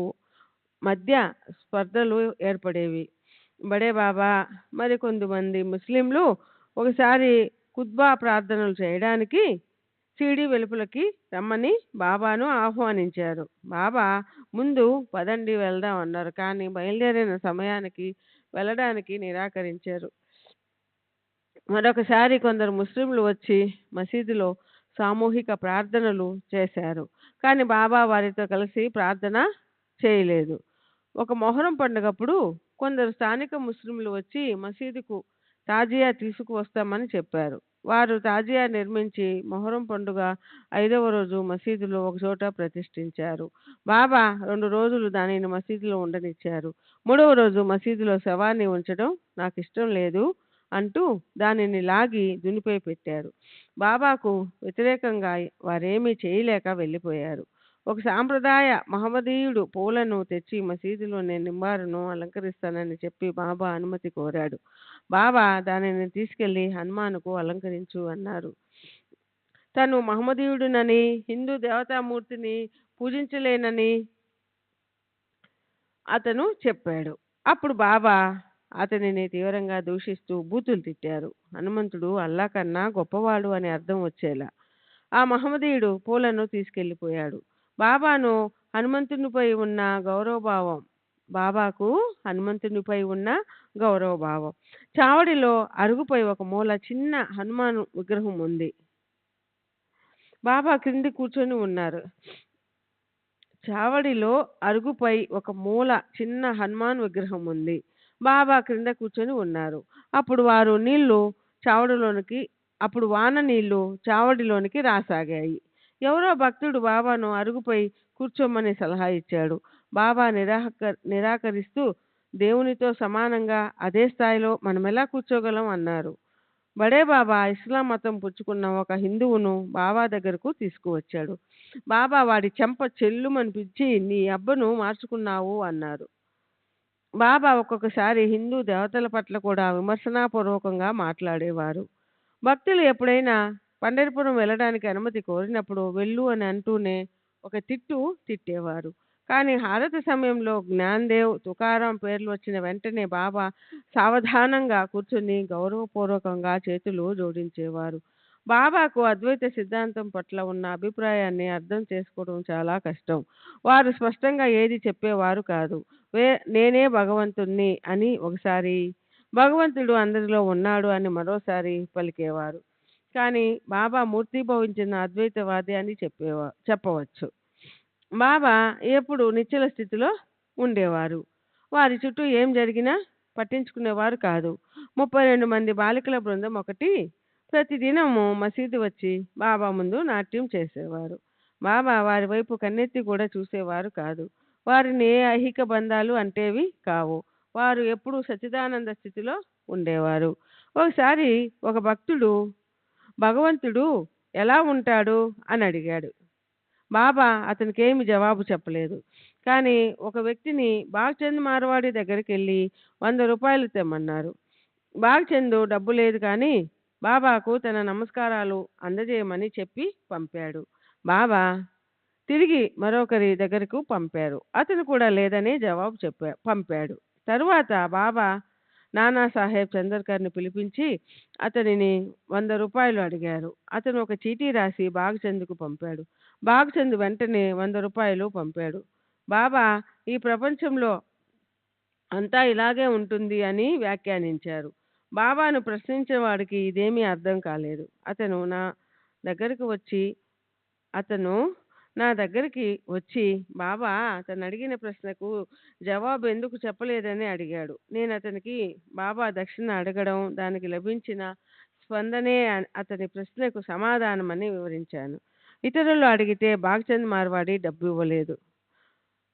[SPEAKER 4] మధ్య స్పర్ధలు ఏర్పడేవి. బడే బాబా మరికొంతమంది ముస్లింలు ఒకసారి ఖుత్బా ప్రార్థనలు చేయడానికి సీడీ వెలుపలకి రమ్మని బాబాను ఆహ్వానించారు. బాబా ముందు పదండి వెళ్దాం అన్నారు. కానీ బయలుదేరిన సమయానికి వెళ్ళడానికి నిరాకరించారు. మరొకసారి కొందరు ముస్లింలు వచ్చి మసీదులో సామూహిక ప్రార్థనలు చేశారు. కానీ బాబా వారితో కలిసి ప్రార్థన చేయలేదు. ఒక మొహరం పండుగప్పుడు కొందరు స్థానిక ముస్లింలు వచ్చి మసీదుకు తాజియా తీసుకువస్తామని చెప్పారు. వారు తాజియా నిర్మించి మొహరం పండుగ 5వ రోజు మసీదులో ఒకచోట ప్రతిష్ఠించారు. బాబా 2 రోజులు దానిని మసీదులో ఉండనిచ్చారు. 3వ రోజు మసీదులో శవాన్ని ఉంచడం నాకు ఇష్టం లేదు అంటూ దానిని లాగి దునిపై పెట్టారు. బాబాకు వ్యతిరేకంగా వారేమీ చేయలేక వెళ్ళిపోయారు. ఒక సాంప్రదాయ మహమ్మదీయుడు పూలను తెచ్చి మసీదులోని నింబారును అలంకరిస్తానని చెప్పి బాబా అనుమతి కోరాడు. బాబా దానిని తీసుకెళ్లి హనుమానుకు అలంకరించు అన్నారు. తను మహమ్మదీయుడునని, హిందూ దేవతామూర్తిని పూజించలేనని అతను చెప్పాడు. అప్పుడు బాబా అతనిని తీవ్రంగా దూషిస్తూ బూతులు తిట్టారు. హనుమంతుడు అల్లా కన్నా గొప్పవాడు అని అర్థం వచ్చేలా. ఆ మహమ్మదీయుడు పూలను తీసుకెళ్లిపోయాడు. బాబాకు హనుమంతునిపై ఉన్న గౌరవభావం. చావడిలో అరుగుపై ఒక మూల చిన్న హనుమాన్ విగ్రహం ఉంది. బాబా క్రింది కూర్చొని ఉన్నారు. చావడిలో అరుగుపై ఒక మూల చిన్న హనుమాన్ విగ్రహం ఉంది. బాబా క్రింద కూర్చొని ఉన్నారు. అప్పుడు వాన నీళ్లు చావడిలోనికి రాసాగాయి. ఎవరో భక్తుడు బాబాను అరుగుపై కూర్చోమని సలహా ఇచ్చాడు. బాబా నిరాకరిస్తూ దేవునితో సమానంగా అదే స్థాయిలో మనమెలా కూర్చోగలం అన్నారు. బడే బాబా ఇస్లాం మతం పుచ్చుకున్న ఒక హిందువును బాబా దగ్గరకు తీసుకువచ్చాడు. బాబా వాడి చెంప చెల్లుమనిపించి నీ అబ్బను మార్చుకున్నావు అన్నారు. బాబా ఒక్కొక్కసారి హిందూ దేవతల పట్ల కూడా విమర్శనాపూర్వకంగా మాట్లాడేవారు. భక్తులు ఎప్పుడైనా పండరిపురం వెళ్ళడానికి అనుమతి కోరినప్పుడు వెళ్ళు అని అంటూనే ఒక తిట్టేవారు. కానీ హారతి సమయంలో జ్ఞాన్దేవ్, తుకారాం పేర్లు వచ్చిన వెంటనే బాబా సావధానంగా కూర్చుని గౌరవపూర్వకంగా చేతులు జోడించేవారు. బాబాకు అద్వైత సిద్ధాంతం పట్ల ఉన్న అభిప్రాయాన్ని అర్థం చేసుకోవడం చాలా కష్టం. వారు స్పష్టంగా ఏది చెప్పేవారు కాదు. నేనే భగవంతుణ్ణి అని ఒకసారి, భగవంతుడు అందరిలో ఉన్నాడు అని మరోసారి పలికేవారు. కానీ బాబా మూర్తీభవించిన అద్వైతవాది అని చెప్పవచ్చు. బాబా ఎప్పుడు నిశ్చల స్థితిలో ఉండేవారు. వారి చుట్టూ ఏం జరిగినా పట్టించుకునేవారు కాదు. 32 మంది బాలికల బృందం ఒకటి ప్రతిదినము మసీదు వచ్చి బాబా ముందు నాట్యం చేసేవారు. బాబా వారి వైపు కన్నెత్తి కూడా చూసేవారు కాదు. వారిని ఏ ఐహిక బంధాలు అంటేవి కావు. వారు ఎప్పుడూ సచ్చిదానంద స్థితిలో ఉండేవారు. ఒకసారి ఒక భక్తుడు భగవంతుడు ఎలా ఉంటాడు అని అడిగాడు. బాబా అతనికి ఏమి జవాబు చెప్పలేదు. కానీ ఒక వ్యక్తిని బాగ్చంద్ మార్వాడి దగ్గరికి వెళ్ళి 100 రూపాయలు తెమ్మన్నారు. బాగ్చంద్ డబ్బు లేదు కానీ బాబాకు తన నమస్కారాలు అందజేయమని చెప్పి పంపాడు. బాబా తిరిగి మరొకరి దగ్గరకు పంపారు. అతను కూడా లేదని జవాబు పంపాడు. తరువాత బాబా నానాసాహెబ్ చందర్కర్ని పిలిపించి అతనిని 100 రూపాయలు అడిగారు. అతను ఒక చీటీ రాసి బాగ్చంద్కు పంపాడు. బాగ్చంద్ వెంటనే 100 రూపాయలు పంపాడు. బాబా ఈ ప్రపంచంలో అంతా ఇలాగే ఉంటుంది అని వ్యాఖ్యానించారు. బాబాను ప్రశ్నించిన వాడికి ఇదేమీ అర్థం కాలేదు. అతను దగ్గరికి వచ్చి అతను నా దగ్గరికి వచ్చి బాబా అతను అడిగిన ప్రశ్నకు జవాబు ఎందుకు చెప్పలేదని అడిగాడు. నేను అతనికి బాబా దక్షిణ అడగడం, దానికి లభించిన స్పందనే అతని ప్రశ్నకు సమాధానమని వివరించాను. ఇతరులు అడిగితే బాగ్చంద్ మార్వాడి డబ్బు ఇవ్వలేదు.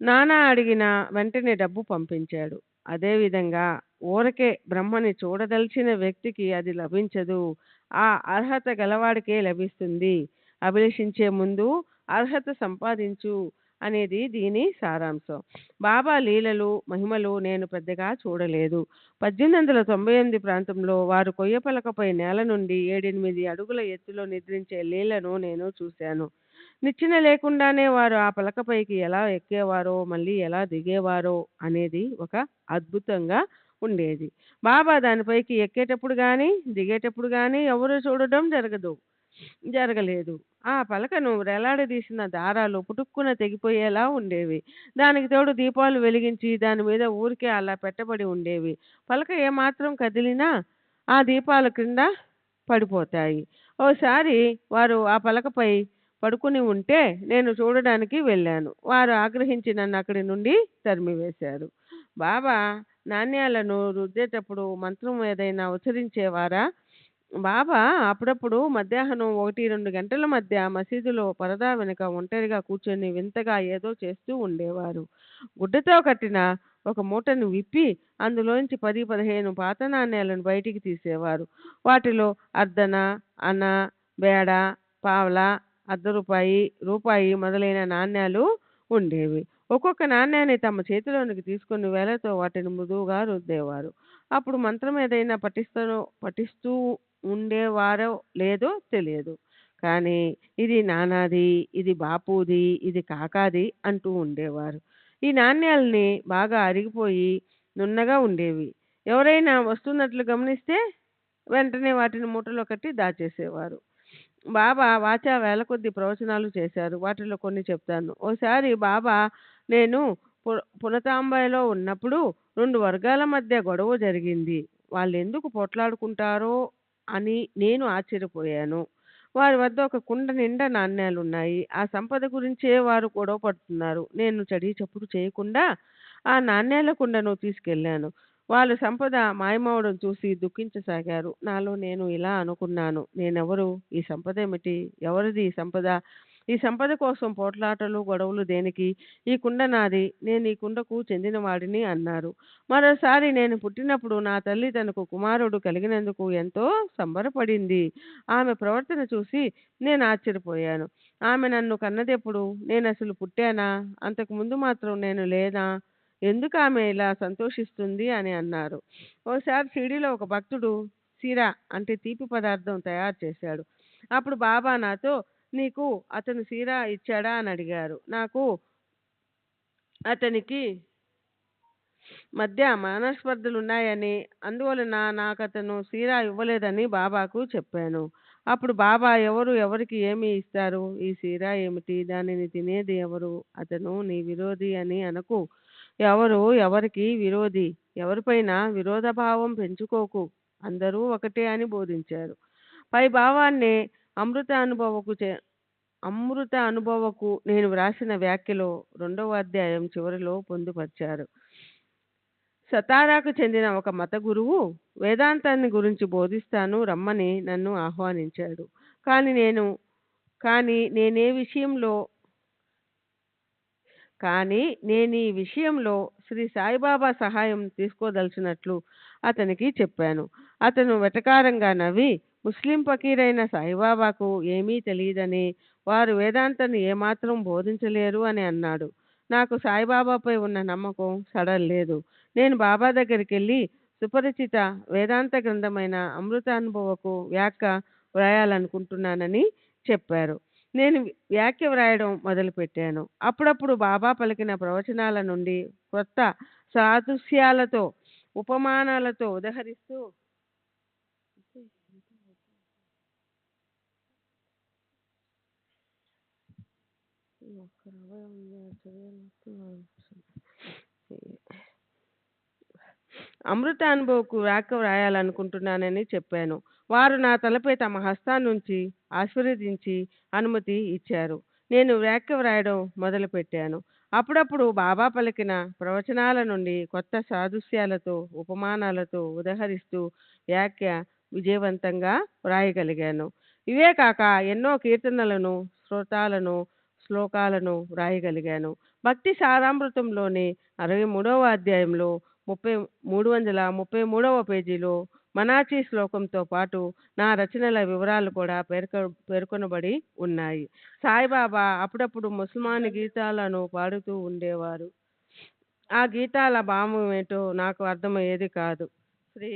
[SPEAKER 4] నానా అడిగిన వెంటనే డబ్బు పంపించాడు. అదేవిధంగా ఊరకే బ్రహ్మని చూడదలిచిన వ్యక్తికి అది లభించదు. ఆ అర్హత గలవాడికే లభిస్తుంది. అభిలషించే ముందు అర్హత సంపాదించు అనేది దీని సారాంశం. బాబా లీలలు మహిమలు నేను పెద్దగా చూడలేదు. 1898 ప్రాంతంలో వారు కొయ్యపలకపై నేల నుండి 7-8 అడుగుల ఎత్తులో నిద్రించే లీలను నేను చూశాను. నిచ్చెన లేకుండానే వారు ఆ పలకపైకి ఎలా ఎక్కేవారో మళ్ళీ ఎలా దిగేవారో అనేది ఒక అద్భుతంగా ఉండేది. బాబా దానిపైకి ఎక్కేటప్పుడు కానీ దిగేటప్పుడు కానీ ఎవరు చూడడం జరగలేదు. ఆ పలకను వేలాడదీసిన దారాలు పుటుక్కున తెగిపోయేలా ఉండేవి. దానికి తోడు దీపాలు వెలిగించి దాని మీద ఊరికే అలా పెట్టబడి ఉండేవి. పలక ఏమాత్రం కదిలినా ఆ దీపాల క్రింద పడిపోతాయి. ఓసారి వారు ఆ పలకపై పడుకుని ఉంటే నేను చూడడానికి వెళ్ళాను. వారు ఆగ్రహించి నన్ను అక్కడి నుండి తరిమివేశారు. బాబా నాణ్యాలను రుద్దేటప్పుడు మంత్రం ఏదైనా ఉచ్చరించేవారా? బాబా అప్పుడప్పుడు మధ్యాహ్నం 1-2 గంటల మధ్య మసీదులో పరదా వెనుక ఒంటరిగా కూర్చొని వింతగా ఏదో చేస్తూ ఉండేవారు. గుడ్డతో కట్టిన ఒక మూటను విప్పి అందులోంచి 10-15 పాత నాణ్యాలను బయటికి తీసేవారు. వాటిలో అర్ధన, అన, బేడ, పావలా, రూపాయి, రూపాయి మొదలైన నాణ్యాలు ఉండేవి. ఒక్కొక్క నాణ్యాన్ని తమ చేతిలోనికి తీసుకుని వేలతో వాటిని మృదువుగా రుద్దేవారు. అప్పుడు మంత్రం ఏదైనా పఠిస్తూ ఉండేవారో లేదో తెలియదు. కానీ ఇది నానాది, ఇది బాపూది, ఇది కాకాది అంటూ ఉండేవారు. ఈ నాణ్యాల్ని బాగా అరిగిపోయి నున్నగా ఉండేవి. ఎవరైనా వస్తున్నట్లు గమనిస్తే వెంటనే వాటిని మూటలో కట్టి దాచేసేవారు. బాబా వాచా వేల కొద్ది ప్రవచనాలు చేశారు. వాటిలో కొన్ని చెప్తాను. ఓసారి బాబా నేను పునతాంబాయిలో ఉన్నప్పుడు 2 వర్గాల మధ్య గొడవ జరిగింది. వాళ్ళు ఎందుకు పోట్లాడుకుంటారో అని నేను ఆశ్చర్యపోయాను. వారి వద్ద ఒక కుండ నిండా నాణ్యాలున్నాయి. ఆ సంపద గురించే వారు గొడవ పడుతున్నారు. నేను చడి చప్పుడు చేయకుండా ఆ నాణ్యాల కుండను తీసుకెళ్ళాను. వాళ్ళు సంపద మాయమవడం చూసి దుఃఖించసాగారు. నాలో నేను ఇలా అనుకున్నాను, నేనెవరు? ఈ సంపద ఏమిటి? ఎవరిది ఈ సంపద? ఈ సంపద కోసం పోట్లాటలు గొడవలు దేనికి? ఈ కుండ నాది, నేను ఈ కుండకు చెందినవాడిని అన్నారు. మరోసారి నేను పుట్టినప్పుడు నా తల్లి తనకు కుమారుడు కలిగినందుకు ఎంతో సంబరపడింది. ఆమె ప్రవర్తన చూసి నేను ఆశ్చర్యపోయాను. ఆమె నన్ను కన్నదెప్పుడు? నేను అసలు పుట్టానా? అంతకు ముందు మాత్రం నేను లేనా? ఎందుకు ఆమె ఇలా సంతోషిస్తుంది అని అన్నారు. ఓసారి షిరిడీలో ఒక భక్తుడు సిరా అంటే తీపి పదార్థం తయారు చేశాడు. అప్పుడు బాబా నాతో, నీకు అతను సిరా ఇచ్చాడా అని అడిగారు. నాకు అతనికి మధ్య మనస్పర్ధలున్నాయని, అందువలన నాకతను సీరా ఇవ్వలేదని బాబాకు చెప్పాను. అప్పుడు బాబా, ఎవరు ఎవరికి ఏమి ఇస్తారు? ఈ సీరా ఏమిటి? దానిని తినేది ఎవరు? అతను నీ విరోధి అని అనకు. ఎవరు ఎవరికి విరోధి? ఎవరిపైన విరోధభావం పెంచుకోకు. అందరూ ఒకటే అని బోధించారు. పై భావాన్నే అమృత అనుభవకు నేను వ్రాసిన వ్యాఖ్యలో 2వ అధ్యాయం చివరిలో పొందుపరిచారు. సతారాకు చెందిన ఒక మత గురువు వేదాంతాన్ని గురించి బోధిస్తాను రమ్మని నన్ను ఆహ్వానించాడు. కానీ నేను ఈ విషయంలో శ్రీ సాయిబాబా సహాయం తీసుకోదలిచినట్లు అతనికి చెప్పాను. అతను వెటకారంగా నవ్వి, ముస్లిం ఫకీరైన సాయిబాబాకు ఏమీ తెలియదని, వారు వేదాంతాన్ని ఏమాత్రం బోధించలేరు అని అన్నాడు. నాకు సాయిబాబాపై ఉన్న నమ్మకం సడలేదు. నేను బాబా దగ్గరికి వెళ్ళి సుపరిచిత వేదాంత గ్రంథమైన అమృతానుభవకు వ్యాఖ్య వ్రాయాలనుకుంటున్నానని చెప్పారు. నేను వ్యాఖ్య వ్రాయడం మొదలుపెట్టాను. అప్పుడప్పుడు బాబా పలికిన ప్రవచనాల నుండి కొత్త సాదృశ్యాలతో ఉపమానాలతో ఉదహరిస్తూ అమృతానుభవకు వ్యాఖ్య వ్రాయాలనుకుంటున్నానని చెప్పాను. వారు నా తలపై తమ హస్తాన్నుంచి ఆశీర్వదించి అనుమతి ఇచ్చారు. నేను వ్యాఖ్య వ్రాయడం మొదలుపెట్టాను. అప్పుడప్పుడు బాబా పలికిన ప్రవచనాల నుండి కొత్త సాదృశ్యాలతో, ఉపమానాలతో ఉదహరిస్తూ వ్యాఖ్య విజయవంతంగా వ్రాయగలిగాను. ఇవే కాక ఎన్నో కీర్తనలను, శ్లోకాలను వ్రాయగలిగాను. భక్తి సారామృతంలోని 63వ అధ్యాయంలో 333వ పేజీలో మనాచి శ్లోకంతో పాటు నా రచనల వివరాలు కూడా పేర్కొనబడి ఉన్నాయి. సాయిబాబా అప్పుడప్పుడు ముసల్మాన్ గీతాలను పాడుతూ ఉండేవారు. ఆ గీతాల భావం ఏంటో నాకు అర్థమయ్యేది కాదు. శ్రీ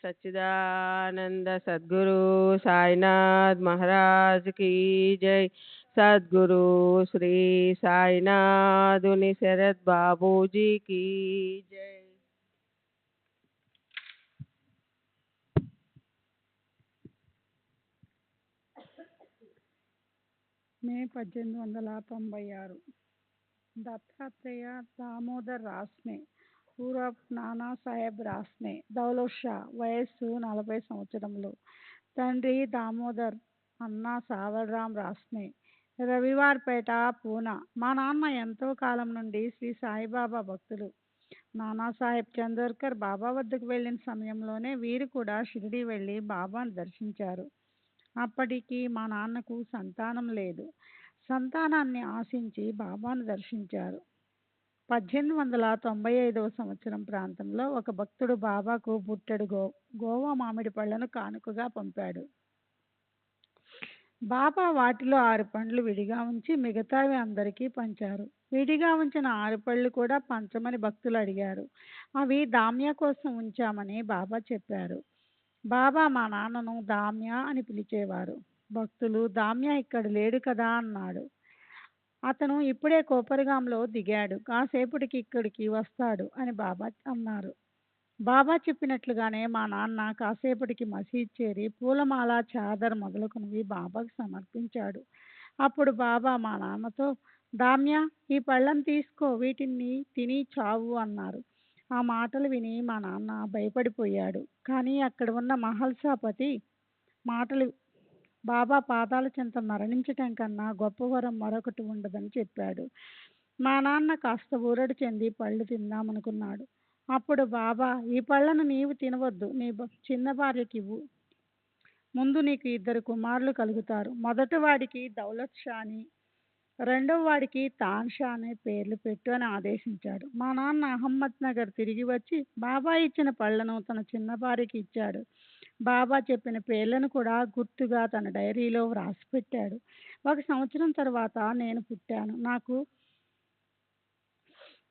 [SPEAKER 4] సచ్చిదానంద సద్గురు సాయినాథ్ మహారాజ్ కీ జై. సద్గురు శ్రీ సాయినాథుని శరత్ బాబూజీ కీ జై.
[SPEAKER 5] మే 1896 దత్తాత్రేయ దామోదర్ రాస్నే, పూరబ్ నానా సాహెబ్ రాస్నే, దౌలత్ షా. వయస్సు 40 సంవత్సరములు. తండ్రి దామోదర్, అన్న సావల్రామ్ రాస్నే, రవివార్పేట, పూనా. మా నాన్న ఎంతో కాలం నుండి శ్రీ సాయిబాబా భక్తులు. నానాసాహెబ్ చందోర్కర్ బాబా వద్దకు వెళ్ళిన సమయంలోనే వీరు కూడా షిరిడి వెళ్ళి బాబాను దర్శించారు. అప్పటికి మా నాన్నకు సంతానం లేదు. సంతానాన్ని ఆశించి బాబాను దర్శించారు. 1895వ సంవత్సరం ప్రాంతంలో ఒక భక్తుడు బాబాకు బుట్టెడు గోవా మామిడి పళ్లను కానుకగా పంపాడు. బాబా వాటిలో 6 పండ్లు విడిగా ఉంచి మిగతావి అందరికీ పంచారు. విడిగా ఉంచిన 6 పళ్ళు కూడా పంచమని భక్తులు అడిగారు. అవి దామ్య కోసం ఉంచామని బాబా చెప్పారు. బాబా మా నాన్నను దామ్య అని పిలిచేవారు. భక్తులు దామ్య ఇక్కడ లేడు కదా అన్నాడు. అతను ఇప్పుడే కోపరగాంలో దిగాడు, కాసేపటికి ఇక్కడికి వస్తాడు అని బాబా అన్నారు. బాబా చెప్పినట్లుగానే మా నాన్న కాసేపటికి మసీద్ చేరి పూలమాల, చాదర్ మొదలుకున్నవి బాబాకు సమర్పించాడు. అప్పుడు బాబా మా నాన్నతో, దామ్య, ఈ పళ్ళను తీసుకో, వీటిని తిని చావు అన్నారు. ఆ మాటలు విని మా నాన్న భయపడిపోయాడు. కానీ అక్కడ ఉన్న మహల్సాపతి మాటలు బాబా పాదాల చెంత మరణించటం కన్నా గొప్ప వరం మరొకటి ఉండదని చెప్పాడు. మా నాన్న కాస్త ఊరడి చెంది పళ్ళు తిందామనుకున్నాడు. అప్పుడు బాబా, ఈ పళ్ళను నీవు తినవద్దు, నీ చిన్న భార్యకి ఇవ్వు. ముందు నీకు 2 కుమారులు కలుగుతారు. మొదటి వాడికి దౌలత్ షా అని, రెండవ వాడికి తాన్ షా అనే పేర్లు పెట్టు అని ఆదేశించాడు. మా నాన్న అహ్మద్ నగర్ తిరిగి వచ్చి బాబా ఇచ్చిన పళ్ళను తన చిన్న భార్యకి ఇచ్చాడు. బాబా చెప్పిన పేర్లను కూడా గుర్తుగా తన డైరీలో వ్రాసి పెట్టాడు. 1 సంవత్సరం తర్వాత నేను పుట్టాను. నాకు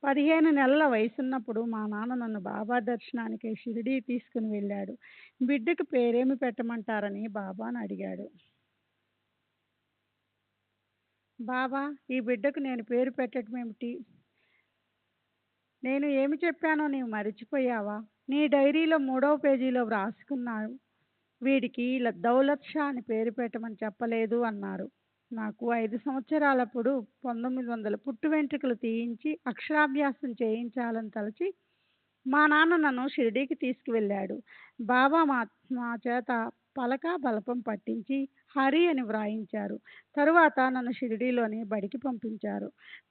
[SPEAKER 5] 15 నెలల వయసున్నప్పుడు మా నాన్న నన్ను బాబా దర్శనానికి షిరిడీ తీసుకుని వెళ్ళాడు. బిడ్డకు పేరేమి పెట్టమంటారని బాబాను అడిగాడు. బాబా, ఈ బిడ్డకు నేను పేరు పెట్టడం ఏమిటి? నేను ఏమి చెప్పానో నీవు మరిచిపోయావా? నీ డైరీలో 3వ పేజీలో వ్రాసుకున్నావు. వీడికి దౌలత్ షా అని పేరు పెట్టమని చెప్పలేదు అన్నారు. నాకు 5 సంవత్సరాలప్పుడు 1900 పుట్టు వెంట్రుకలు తీయించి అక్షరాభ్యాసం చేయించాలని తలచి మా నాన్న నన్ను షిరిడీకి తీసుకువెళ్ళాడు. బాబా మా చేత పలక బలపం పట్టించి హరి అని వ్రాయించారు. తరువాత నన్ను షిరిడీలోని బడికి పంపించారు.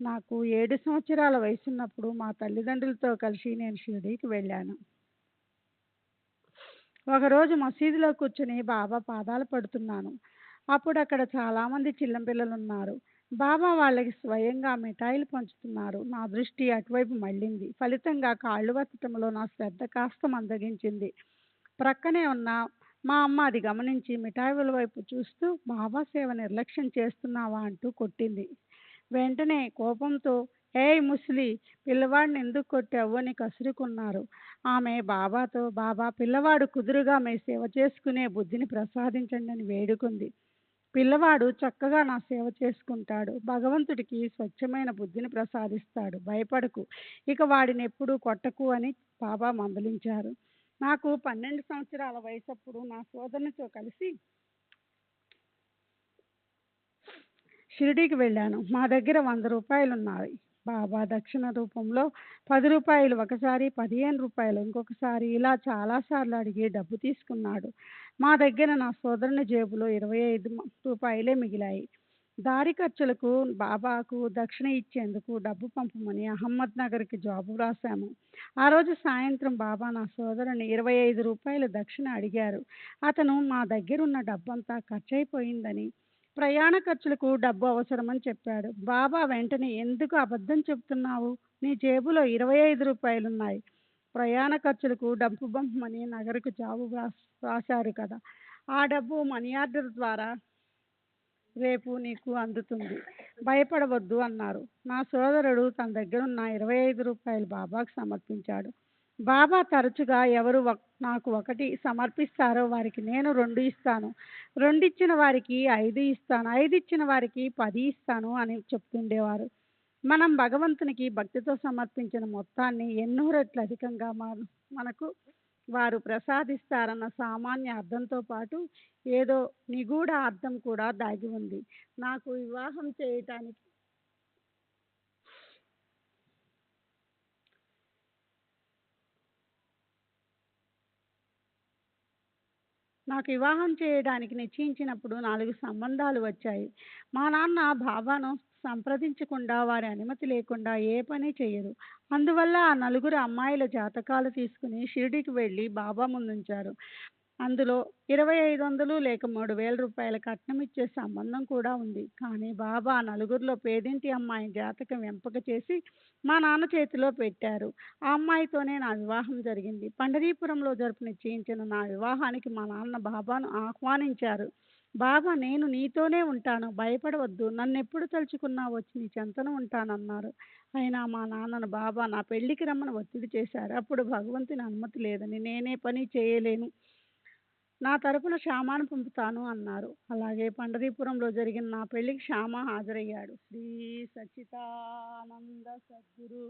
[SPEAKER 5] నాకు 7 సంవత్సరాల వయసున్నప్పుడు మా తల్లిదండ్రులతో కలిసి నేను షిరిడీకి వెళ్ళాను. ఒకరోజు మసీదులో కూర్చుని బాబా పాదాలు పడుతున్నాను. అప్పుడు అక్కడ చాలామంది చిన్నపిల్లలు ఉన్నారు. బాబా వాళ్ళకి స్వయంగా మిఠాయిలు పంచుతున్నారు. నా దృష్టి అటువైపు మళ్ళింది. ఫలితంగా కాళ్ళు వత్తటంలో నా శ్రద్ధ కాస్త మందగించింది. ప్రక్కనే ఉన్న మా అమ్మ అది గమనించి మిఠాయిల వైపు చూస్తూ, బాబా సేవ నిర్లక్ష్యం చేస్తున్నావా అంటూ కొట్టింది. వెంటనే కోపంతో, ఏయ్ ముసలి, పిల్లవాడిని ఎందుకు కొట్టావు అని కసురుకున్నారు. ఆమె బాబాతో, బాబా, పిల్లవాడు కుదురుగా మీ సేవ చేసుకునే బుద్ధిని ప్రసాదించండి అని వేడుకుంది. పిల్లవాడు చక్కగా నా సేవ చేసుకుంటాడు. భగవంతుడికి స్వచ్ఛమైన బుద్ధిని ప్రసాదిస్తాడు. భయపడకు, ఇక వాడిని ఎప్పుడూ కొట్టకు అని బాబా మందలించారు. నాకు 12 సంవత్సరాల వయసప్పుడు నా సోదరునితో కలిసి షిరిడీకి వెళ్ళాను. మా దగ్గర 100 రూపాయలు ఉన్నాయి. బాబా దక్షిణ రూపంలో 10 రూపాయలు ఒకసారి, 15 రూపాయలు ఇంకొకసారి ఇలా చాలాసార్లు అడిగి డబ్బు తీసుకున్నాడు. మా దగ్గర నా సోదరుని జేబులో 25 రూపాయలే మిగిలాయి. దారి ఖర్చులకు బాబాకు దక్షిణ ఇచ్చేందుకు డబ్బు పంపమని అహ్మద్ నగర్కి జాబు వ్రాసాము. ఆ రోజు సాయంత్రం బాబా నా సోదరుని 25 రూపాయలు దక్షిణ అడిగారు. అతను మా దగ్గరున్న డబ్బంతా ఖర్చయిపోయిందని, ప్రయాణ ఖర్చులకు డబ్బు అవసరమని చెప్పాడు. బాబా వెంటనే, ఎందుకు అబద్ధం చెప్తున్నావు? నీ జేబులో 25 రూపాయలున్నాయి. ప్రయాణ ఖర్చులకు డబ్బు పంపమని నగరుకు జాబు వ్రాశారు కదా. ఆ డబ్బు మనీ ఆర్డర్ ద్వారా రేపు నీకు అందుతుంది. భయపడవద్దు అన్నారు. నా సోదరుడు తన దగ్గరున్న 25 రూపాయలు బాబాకు సమర్పించాడు. బాబా తరచుగా ఎవరు నాకు 1 సమర్పిస్తారో వారికి నేను 2 ఇస్తాను, 2 ఇచ్చిన వారికి 5 ఇస్తాను, 5 ఇచ్చిన వారికి 10 ఇస్తాను అని చెప్తుండేవారు. మనం భగవంతునికి భక్తితో సమర్పించిన మొత్తాన్ని ఎన్నో రెట్లు అధికంగా మనకు వారు ప్రసాదిస్తారన్న సామాన్య అర్థంతో పాటు ఏదో నిగూఢ అర్థం కూడా దాగి ఉంది. నాకు వివాహం చేయటానికి నిశ్చయించినప్పుడు 4 సంబంధాలు వచ్చాయి. మా నాన్న బాబాను సంప్రదించకుండా, వారి అనుమతి లేకుండా ఏ పని చేయరు. అందువల్ల ఆ 4 అమ్మాయిల జాతకాలు తీసుకుని షిరిడీకి వెళ్ళి బాబా ముందుంచారు. అందులో 2500 లేక 3000 రూపాయల కట్నం ఇచ్చే సంబంధం కూడా ఉంది. కానీ బాబా ఆ 4 పేదింటి అమ్మాయి జాతకం ఎంపిక చేసి మా నాన్న చేతిలో పెట్టారు. ఆ అమ్మాయితోనే నా వివాహం జరిగింది. పండరీపురంలో నిశ్చయించిన నా వివాహానికి మా నాన్న బాబాను ఆహ్వానించారు. బాబా, నేను నీతోనే ఉంటాను, భయపడవద్దు, నన్నెప్పుడు తలుచుకున్నా వచ్చి నీ చెంతన ఉంటానన్నారు. అయినా మా నాన్నను బాబా నా పెళ్లికి రమ్మని ఒత్తిడి చేశారు. అప్పుడు భగవంతుని అనుమతి లేదని, నేనే పని చేయలేను, నా తరపున శ్యామాను పంపుతాను అన్నారు. అలాగే పండరీపురంలో జరిగిన నా పెళ్లికి శ్యామ హాజరయ్యాడు. శ్రీ సచ్చిదానంద సద్గురు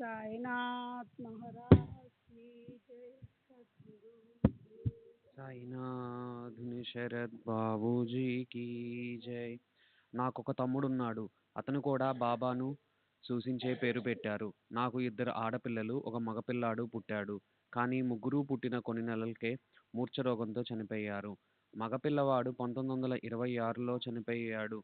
[SPEAKER 5] సాయినాథ్ మహారాజ్ కీ జై. సద్గురు
[SPEAKER 6] సాయినాథుని శరత్ బాబూజీకి జై. నాకొక తమ్ముడున్నాడు. అతను కూడా బాబాను సూచించే పేరు పెట్టారు. నాకు 2 ఆడపిల్లలు, ఒక మగపిల్లాడు పుట్టాడు. కానీ ముగ్గురు పుట్టిన కొన్ని నెలలకే మూర్ఛ రోగంతో చనిపోయారు. మగపిల్లవాడు 1926లో చనిపోయాడు.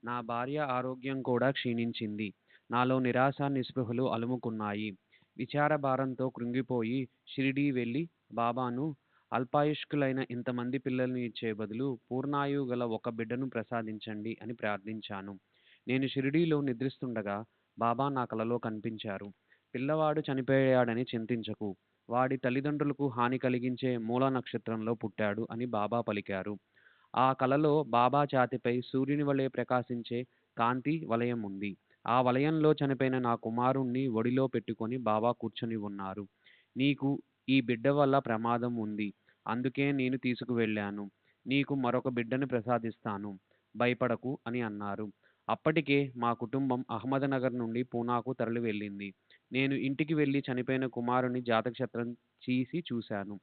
[SPEAKER 6] నా భార్య ఆరోగ్యం కూడా క్షీణించింది. నాలో నిరాశ నిస్పృహలు అలుముకున్నాయి. విచార భారంతో కృంగిపోయి షిరిడీ వెళ్ళి బాబాను అల్పాయుష్కులైన ఇంతమంది పిల్లల్ని ఇచ్చే బదులు పూర్ణాయువు గల ఒక బిడ్డను ప్రసాదించండి అని ప్రార్థించాను. నేను షిరిడీలో నిద్రిస్తుండగా బాబా నా కలలో కనిపించారు. పిల్లవాడు చనిపోయాడని చింతించకు, వాడి తల్లిదండ్రులకు హాని కలిగించే మూల నక్షత్రంలో పుట్టాడు అని బాబా పలికారు. ఆ కలలో బాబా ఛాతీపై సూర్యుని వలె ప్రకాశించే కాంతి వలయం ఉంది. ఆ వలయంలో చనిపోయిన నా కుమారుణ్ణి ఒడిలో పెట్టుకొని బాబా కూర్చొని ఉన్నారు. నీకు ఈ బిడ్డ వల్ల ప్రమాదం ఉంది, అందుకే నేను తీసుకువెళ్ళాను. నీకు మరొక బిడ్డను ప్రసాదిస్తాను, భయపడకు అని అన్నారు. అప్పటికే మా కుటుంబం అహ్మదనగర్ నుండి పూనాకు తరలి వెళ్ళింది. నేను ఇంటికి వెళ్ళి చనిపోయిన కుమారుని జాతకచక్రం తీసి చూశాను.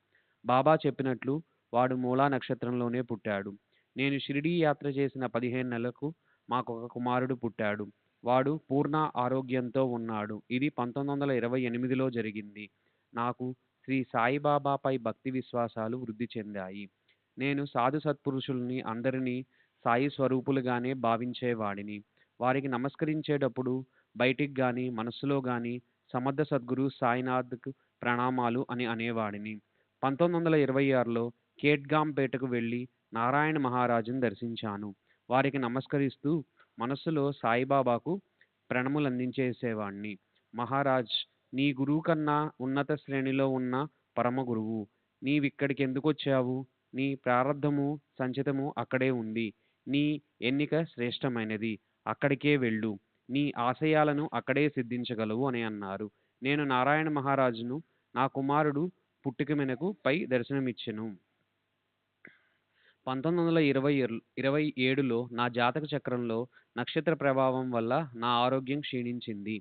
[SPEAKER 6] బాబా చెప్పినట్లు వాడు మూలా నక్షత్రంలోనే పుట్టాడు. నేను షిరిడీ యాత్ర చేసిన 15 నెలలకు మాకొక కుమారుడు పుట్టాడు. వాడు పూర్ణ ఆరోగ్యంతో ఉన్నాడు. ఇది 1928లో జరిగింది. నాకు శ్రీ సాయిబాబాపై భక్తి విశ్వాసాలు వృద్ధి చెందాయి. నేను సాధు సత్పురుషుల్ని అందరినీ సాయి స్వరూపులుగానే భావించేవాడిని. వారికి నమస్కరించేటప్పుడు బయటికి గాని మనస్సులో గాని సమర్థ సద్గురు సాయినాథ్కు ప్రణామాలు అని అనేవాడిని. 1926లో కేట్గాంపేటకు వెళ్ళి నారాయణ మహారాజును దర్శించాను. వారికి నమస్కరిస్తూ మనస్సులో సాయిబాబాకు ప్రణములందించేసేవాణ్ణి. మహారాజ్, నీ గురువు కన్నా ఉన్నత శ్రేణిలో ఉన్న పరమ గురువు, నీవిక్కడికి ఎందుకొచ్చావు? నీ ప్రారబ్ధము సంచితము అక్కడే ఉంది. నీ ఎన్నిక శ్రేష్టమైనది, అక్కడికే వెళ్ళు. నీ ఆశయాలను అక్కడే సిద్ధించగలవు అని అన్నారు. నేను నారాయణ మహారాజును నా కుమారుడు పుట్టుక మెనకు పై దర్శనమిచ్చెను. 1927లో నా జాతక చక్రంలో నక్షత్ర ప్రభావం వల్ల నా ఆరోగ్యం క్షీణించింది.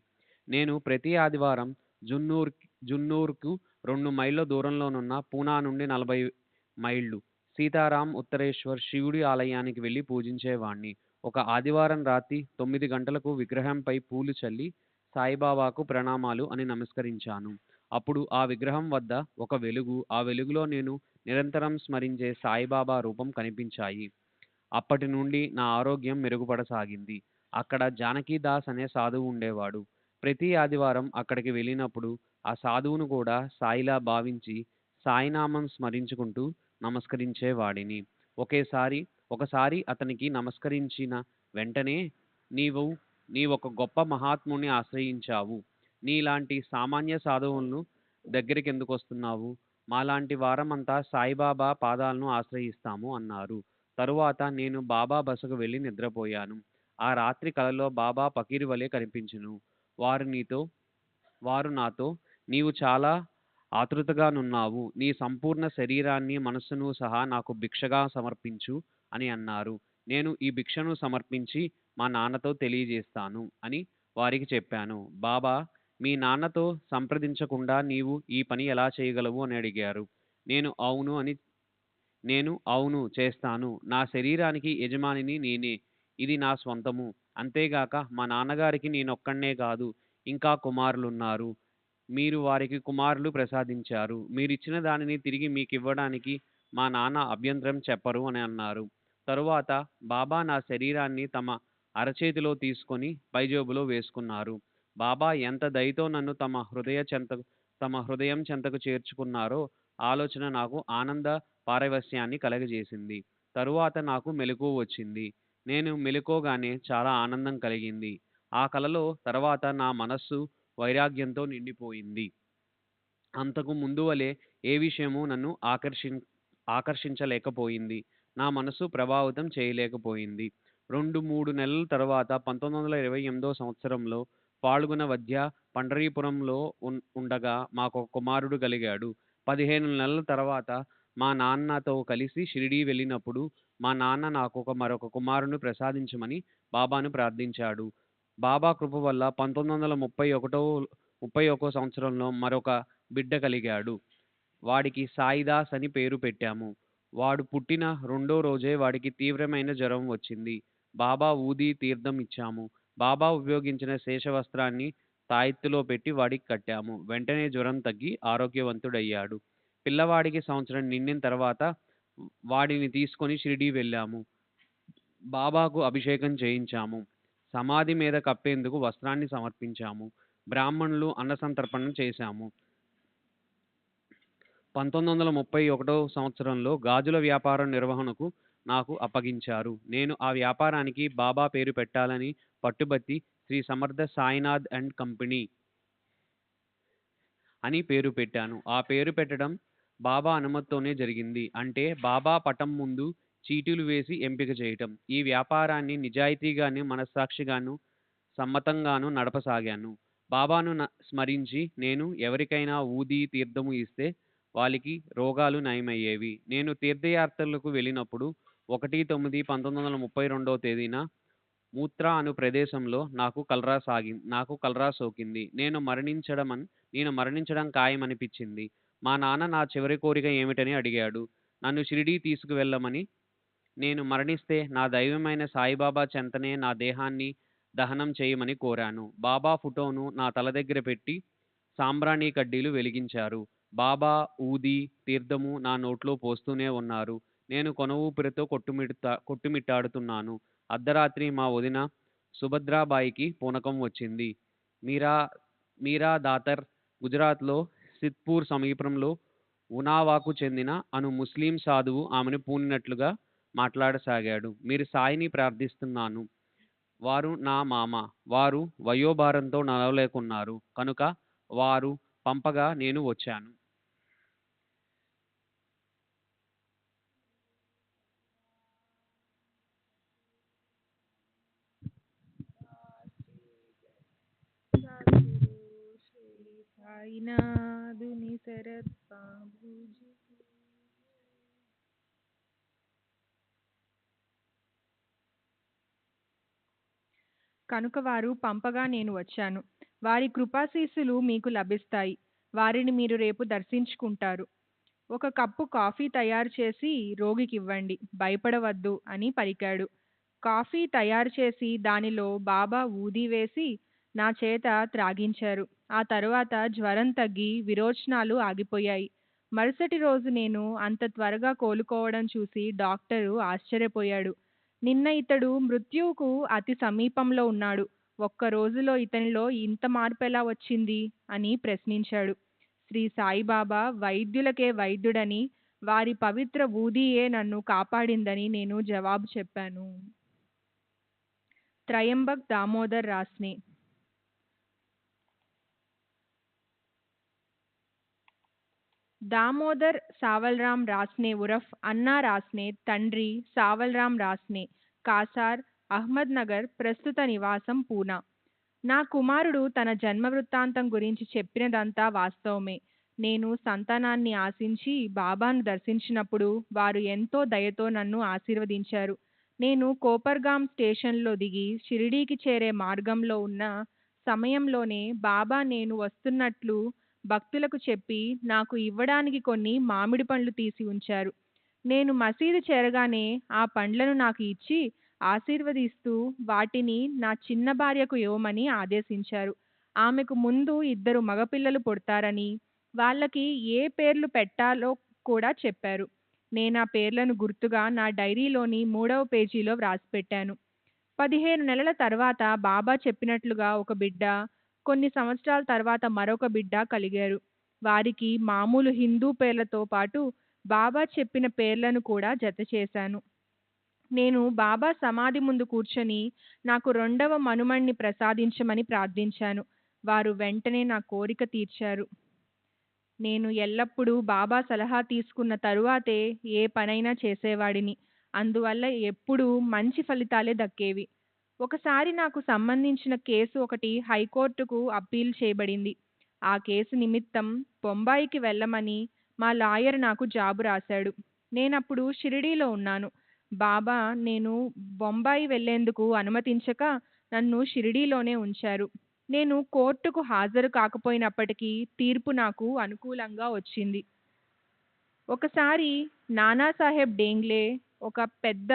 [SPEAKER 6] నేను ప్రతి ఆదివారం జున్నూర్కు 2 మైళ్ళ దూరంలోనున్న పూనా నుండి 40 మైళ్ళు సీతారాం ఉత్తరేశ్వర్ శివుడి ఆలయానికి వెళ్ళి పూజించేవాణ్ణి. ఒక ఆదివారం రాత్రి 9 గంటలకు విగ్రహంపై పూలు చల్లి సాయిబాబాకు ప్రణామాలు అని నమస్కరించాను. అప్పుడు ఆ విగ్రహం వద్ద ఒక వెలుగు, ఆ వెలుగులో నేను నిరంతరం స్మరించే సాయిబాబా రూపం కనిపించాయి. అప్పటి నుండి నా ఆరోగ్యం మెరుగుపడసాగింది. అక్కడ జానకీదాస్ అనే సాధువు ఉండేవాడు. ప్రతి ఆదివారం అక్కడికి వెళ్ళినప్పుడు ఆ సాధువును కూడా సాయిలా భావించి సాయినామం స్మరించుకుంటూ నమస్కరించేవాడిని. ఒకసారి అతనికి నమస్కరించిన వెంటనే, నీవు నీవొక గొప్ప మహాత్ముని ఆశ్రయించావు. నీలాంటి సామాన్య సాధువులను దగ్గరికెందుకొస్తున్నావు? మాలాంటి వారమంతా సాయిబాబా పాదాలను ఆశ్రయిస్తాము అన్నారు. తరువాత నేను బాబా బసకు వెళ్ళి నిద్రపోయాను. ఆ రాత్రి కలలో బాబా పకీరు వలె కనిపించెను. వారు నాతో, నీవు చాలా ఆతృతగానున్నావు. నీ సంపూర్ణ శరీరాన్ని, మనస్సును సహా నాకు భిక్షగా సమర్పించు అని అన్నారు. నేను ఈ భిక్షను సమర్పించి మా నాన్నతో తెలియజేస్తాను అని వారికి చెప్పాను. బాబా, మీ నాన్నతో సంప్రదించకుండా నీవు ఈ పని ఎలా చేయగలవు అని అడిగారు. నేను అవును చేస్తాను. నా శరీరానికి యజమానిని నేనే. ఇది నా స్వంతము. అంతేగాక మా నాన్నగారికి నేనొక్కడినే కాదు, ఇంకా కుమారులున్నారు. మీరు వారికి కుమారులు ప్రసాదించారు. మీరిచ్చిన దానిని తిరిగి మీకివ్వడానికి మా నాన్న అభ్యంతరం చెప్పరు అని అన్నారు. తరువాత బాబా నా శరీరాన్ని తమ అరచేతిలో తీసుకొని పైజేబులో వేసుకున్నారు. బాబా ఎంత దయతో నన్ను తమ హృదయం చెంతకు చేర్చుకున్నారో ఆలోచన నాకు ఆనంద పారవస్యాన్ని కలగజేసింది. తరువాత నాకు మెలకువ వచ్చింది. నేను మెలుకోగానే చాలా ఆనందం కలిగింది. ఆ కలలో తర్వాత నా మనస్సు వైరాగ్యంతో నిండిపోయింది. అంతకు ముందు వలె ఏ విషయము నన్ను ఆకర్షించలేకపోయింది. నా మనసు ప్రభావితం చేయలేకపోయింది. 2-3 నెలల తర్వాత 1928 సంవత్సరంలో పాల్గొన వద్య పండరీపురంలో ఉండగా మాకొక కుమారుడు కలిగాడు. 15 నెలల తర్వాత మా నాన్నతో కలిసి షిరిడీ వెళ్ళినప్పుడు మా నాన్న నాకు మరొక కుమారుని ప్రసాదించమని బాబాను ప్రార్థించాడు. బాబా కృప వల్ల 1931 సంవత్సరంలో మరొక బిడ్డ కలిగాడు. వాడికి సాయిదాస్ అని పేరు పెట్టాము. వాడు పుట్టిన రెండో రోజే వాడికి తీవ్రమైన జ్వరం వచ్చింది. బాబా ఊది తీర్థం ఇచ్చాము. బాబా ఉపయోగించిన శేషవస్త్రాన్ని తాయెత్తులో పెట్టి వాడికి కట్టాము. వెంటనే జ్వరం తగ్గి ఆరోగ్యవంతుడయ్యాడు. పిల్లవాడికి సంవత్సరం నిండిన తర్వాత వాడిని తీసుకొని షిరిడీ వెళ్ళాము. బాబాకు అభిషేకం చేయించాము. సమాధి మీద కప్పేందుకు వస్త్రాన్ని సమర్పించాము. బ్రాహ్మణులు అన్నసంతర్పణ చేశాము. 1931 సంవత్సరంలో గాజుల వ్యాపారం నిర్వహణకు నాకు అప్పగించారు. నేను ఆ వ్యాపారానికి బాబా పేరు పెట్టాలని పట్టుబట్టి శ్రీ సమర్థ సాయినాథ్ అండ్ కంపెనీ అని పేరు పెట్టాను. ఆ పేరు పెట్టడం బాబా అనుమతితోనే జరిగింది. అంటే బాబా పటం ముందు చీటీలు వేసి ఎంపిక చేయటం. ఈ వ్యాపారాన్ని నిజాయితీగాను, మనస్సాక్షిగాను, సమ్మతంగాను నడపసాగాను. బాబాను స్మరించి నేను ఎవరికైనా ఊది తీర్థము ఇస్తే వాళ్ళకి రోగాలు నయమయ్యేవి. నేను తీర్థయాత్రలకు వెళ్ళినప్పుడు 1/9/1932 తేదీన మూత్రా అను ప్రదేశంలో నాకు కలరా సోకింది. నేను మరణించడం ఖాయమనిపించింది. మా నాన్న నా చివరి కోరిక ఏమిటని అడిగాడు. నన్ను షిరిడీ తీసుకువెళ్ళమని. నేను మరణిస్తే నా దైవమైన సాయిబాబా చెంతనే నా దేహాన్ని దహనం చేయమని కోరాను. బాబా ఫోటోను నా తల దగ్గర పెట్టి సాంబ్రాణి కడ్డీలు వెలిగించారు. బాబా ఊది తీర్థము నా నోట్లో పోస్తూనే ఉన్నారు. నేను కొన ఊపిరితో కొట్టుమిట్టాడుతున్నాను. అర్ధరాత్రి మా వదిన సుభద్రాబాయికి పూనకం వచ్చింది. మీరా దాతర్ గుజరాత్లో సిద్పూర్ సమీపంలో ఉనావాకు చెందిన అను ముస్లిం సాధువు ఆమెను పూనినట్లుగా మాట్లాడసాగాడు. మీరు సాయిని ప్రార్థిస్తున్నాను. వారు నా మామ. వారు వయోభారంతో నడవలేకున్నారు. కనుక వారు పంపగా నేను వచ్చాను.
[SPEAKER 7] సాయినాథుని శరత్ బాబూజీ. కనుక వారు పంపగా నేను వచ్చాను. వారి కృపాశీస్సులు మీకు లభిస్తాయి. వారిని మీరు రేపు దర్శించుకుంటారు. ఒక కప్పు కాఫీ తయారు చేసి రోగికి ఇవ్వండి, భయపడవద్దు అని పలికాడు. కాఫీ తయారు చేసి దానిలో బాబా ఊది వేసి నా చేత త్రాగించారు. ఆ తరువాత జ్వరం తగ్గి విరోచనాలు ఆగిపోయాయి. మరుసటి రోజు నేను అంత త్వరగా కోలుకోవడం చూసి డాక్టరు ఆశ్చర్యపోయాడు. నిన్న ఇతడు మృత్యువుకు అతి సమీపంలో ఉన్నాడు. ఒక్క రోజులో ఇతనిలో ఇంత మార్పెలా వచ్చింది అని ప్రశ్నించాడు. శ్రీ సాయిబాబా వైద్యులకే వైద్యుడని, వారి పవిత్ర ఊదియే నన్ను కాపాడిందని నేను జవాబు చెప్పాను. త్రయంబక్ దామోదర్ రాస్నే. దామోదర్ సావల్రామ్ రాస్నే ఉరఫ్ అన్నా రాస్నే తండ్రి సావల్రామ్ రాస్నే, కాసార్, అహ్మద్ నగర్, ప్రస్తుత నివాసం పూనా. నా కుమారుడు తన జన్మ వృత్తాంతం గురించి చెప్పినదంతా వాస్తవమే. నేను సంతానాన్ని ఆశించి బాబాను దర్శించినప్పుడు వారు ఎంతో దయతో నన్ను ఆశీర్వదించారు. నేను కోపర్గాం స్టేషన్లో దిగి షిరిడీకి చేరే మార్గంలో ఉన్న సమయంలోనే బాబా నేను వస్తున్నట్లు భక్తులకు చెప్పి నాకు ఇవ్వడానికి కొన్ని మామిడి పండ్లు తీసి ఉంచారు. నేను మసీదు చేరగానే ఆ పండ్లను నాకు ఇచ్చి ఆశీర్వదిస్తూ వాటిని నా చిన్న భార్యకు ఇవ్వమని ఆదేశించారు. ఆమెకు ముందు 2 మగపిల్లలు పుడతారని, వాళ్ళకి ఏ పేర్లు పెట్టాలో కూడా చెప్పారు. నేనా పేర్లను గుర్తుగా నా డైరీలోని 3వ పేజీలో వ్రాసిపెట్టాను. 15 నెలల తర్వాత బాబా చెప్పినట్లుగా ఒక బిడ్డ, కొన్ని సంవత్సరాల తర్వాత మరొక బిడ్డ కలిగారు. వారికి మామూలు హిందూ పేర్లతో పాటు బాబా చెప్పిన పేర్లను కూడా జతచేశాను. నేను బాబా సమాధి ముందు కూర్చొని నాకు 2వ మనుమణ్ణి ప్రసాదించమని ప్రార్థించాను. వారు వెంటనే నా కోరిక తీర్చారు. నేను ఎల్లప్పుడూ బాబా సలహా తీసుకున్న తరువాతే ఏ పనైనా చేసేవాడిని. అందువల్ల ఎప్పుడూ మంచి ఫలితాలే దక్కేవి. ఒకసారి నాకు సంబంధించిన కేసు ఒకటి హైకోర్టుకు అప్పీల్ చేయబడింది. ఆ కేసు నిమిత్తం బొంబాయికి వెళ్ళమని మా లాయర్ నాకు జాబు రాశాడు. నేనప్పుడు షిరిడీలో ఉన్నాను. బాబా నేను బొంబాయి వెళ్లేందుకు అనుమతించక నన్ను షిరిడీలోనే ఉంచారు. నేను కోర్టుకు హాజరు కాకపోయినప్పటికీ తీర్పు నాకు అనుకూలంగా వచ్చింది. ఒకసారి నానాసాహెబ్ డేంగ్లే ఒక పెద్ద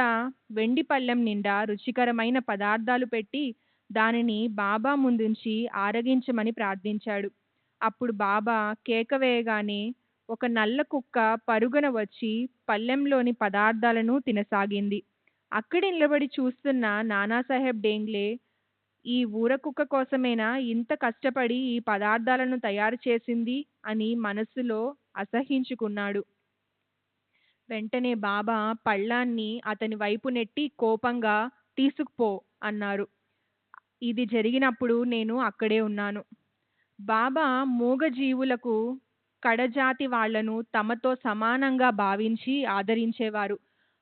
[SPEAKER 7] వెండి పళ్ళెం నిండా రుచికరమైన పదార్థాలు పెట్టి దానిని బాబా ముందుంచి ఆరగించమని ప్రార్థించాడు. అప్పుడు బాబా కేక వేయగానే ఒక నల్ల కుక్క పరుగున వచ్చి పళ్ళెంలోని పదార్థాలను తినసాగింది. అక్కడే నిలబడి చూస్తున్న నానాసాహెబ్ డేంగ్లే, ఈ ఊరకుక్క కోసమేనా ఇంత కష్టపడి ఈ పదార్థాలను తయారు చేసింది అని మనస్సులో అసహ్యించుకున్నాడు. వెంటనే బాబా పళ్ళాన్ని అతని వైపు నెట్టి కోపంగా తీసుకుపో అన్నారు. ఇది జరిగినప్పుడు నేను అక్కడే ఉన్నాను. బాబా మూగజీవులకు కడజాతి వాళ్లను తమతో సమానంగా భావించి ఆదరించేవారు.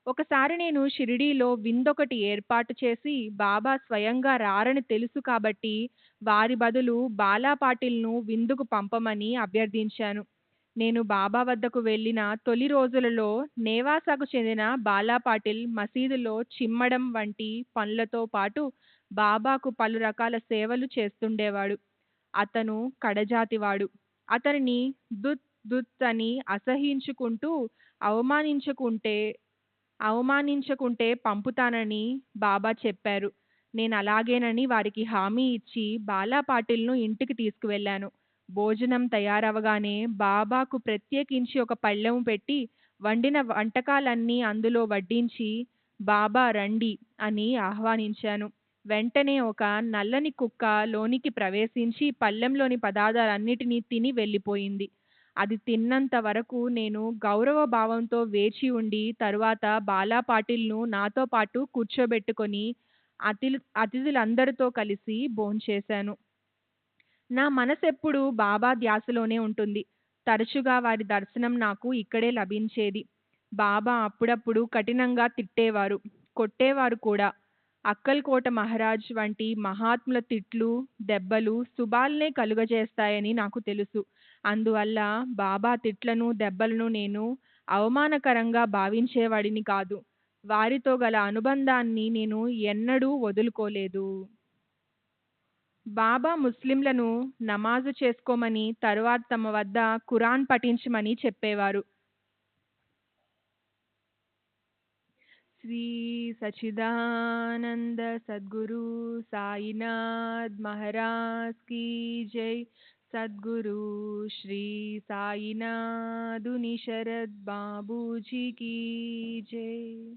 [SPEAKER 7] ఒకసారి నేను షిరిడీలో విందొకటి ఏర్పాటు చేసి బాబా స్వయంగా రారని తెలుసు కాబట్టి వారి బదులు బాలా పాటిల్ను విందుకు పంపమని అభ్యర్థించాను. నేను బాబా వద్దకు వెళ్ళిన తొలి రోజులలో నేవాసాకు చెందిన బాలా పాటిల్ మసీదులో చిమ్మడం వంటి పనులతో పాటు బాబాకు పలు రకాల సేవలు చేస్తుండేవాడు. అతను కడజాతివాడు. అతనిని దుత్ దుత్ అని అసహ్యించుకుంటూ అవమానించకుంటే పంపుతానని బాబా చెప్పారు. నేను అలాగేనని వారికి హామీ ఇచ్చి బాలా పాటిల్ను ఇంటికి తీసుకువెళ్ళాను. భోజనం తయారవగానే బాబాకు ప్రత్యేకించి ఒక పళ్ళెము పెట్టి వండిన వంటకాలన్నీ అందులో వడ్డించి బాబా రండి అని ఆహ్వానించాను. వెంటనే ఒక నల్లని కుక్క లోనికి ప్రవేశించి పళ్ళెంలోని పదార్థాలన్నిటినీ తిని వెళ్ళిపోయింది. అది తిన్నంత వరకు నేను గౌరవ భావంతో వేచి ఉండి తరువాత బాలా పాటిల్ను నాతో పాటు కూర్చోబెట్టుకొని అతిథులందరితో కలిసి భోంచేశాను. నా మనసెప్పుడు బాబా ధ్యాసలోనే ఉంటుంది. తరచుగా వారి దర్శనం నాకు ఇక్కడే లభించేది. బాబా అప్పుడప్పుడు కఠినంగా తిట్టేవారు, కొట్టేవారు కూడా. అక్కల్కోట మహారాజ్ వంటి మహాత్ముల తిట్లు, దెబ్బలు శుభాల్నే కలుగజేస్తాయని నాకు తెలుసు. అందువల్ల బాబా తిట్లను, దెబ్బలను నేను అవమానకరంగా భావించేవాడిని కాదు. వారితో గల అనుబంధాన్ని నేను ఎన్నడూ వదులుకోలేదు. బాబా ముస్లింలను నమాజు చేసుకోమని, తరువాత తమ వద్ద ఖురాన్ పఠించమని చెప్పేవారు. श्री सच्चिदानंद सद्गुरु साईनाथ महाराज की जय। सद्गुरु श्री साईनाथ उनी शरद बाबू जी की जय।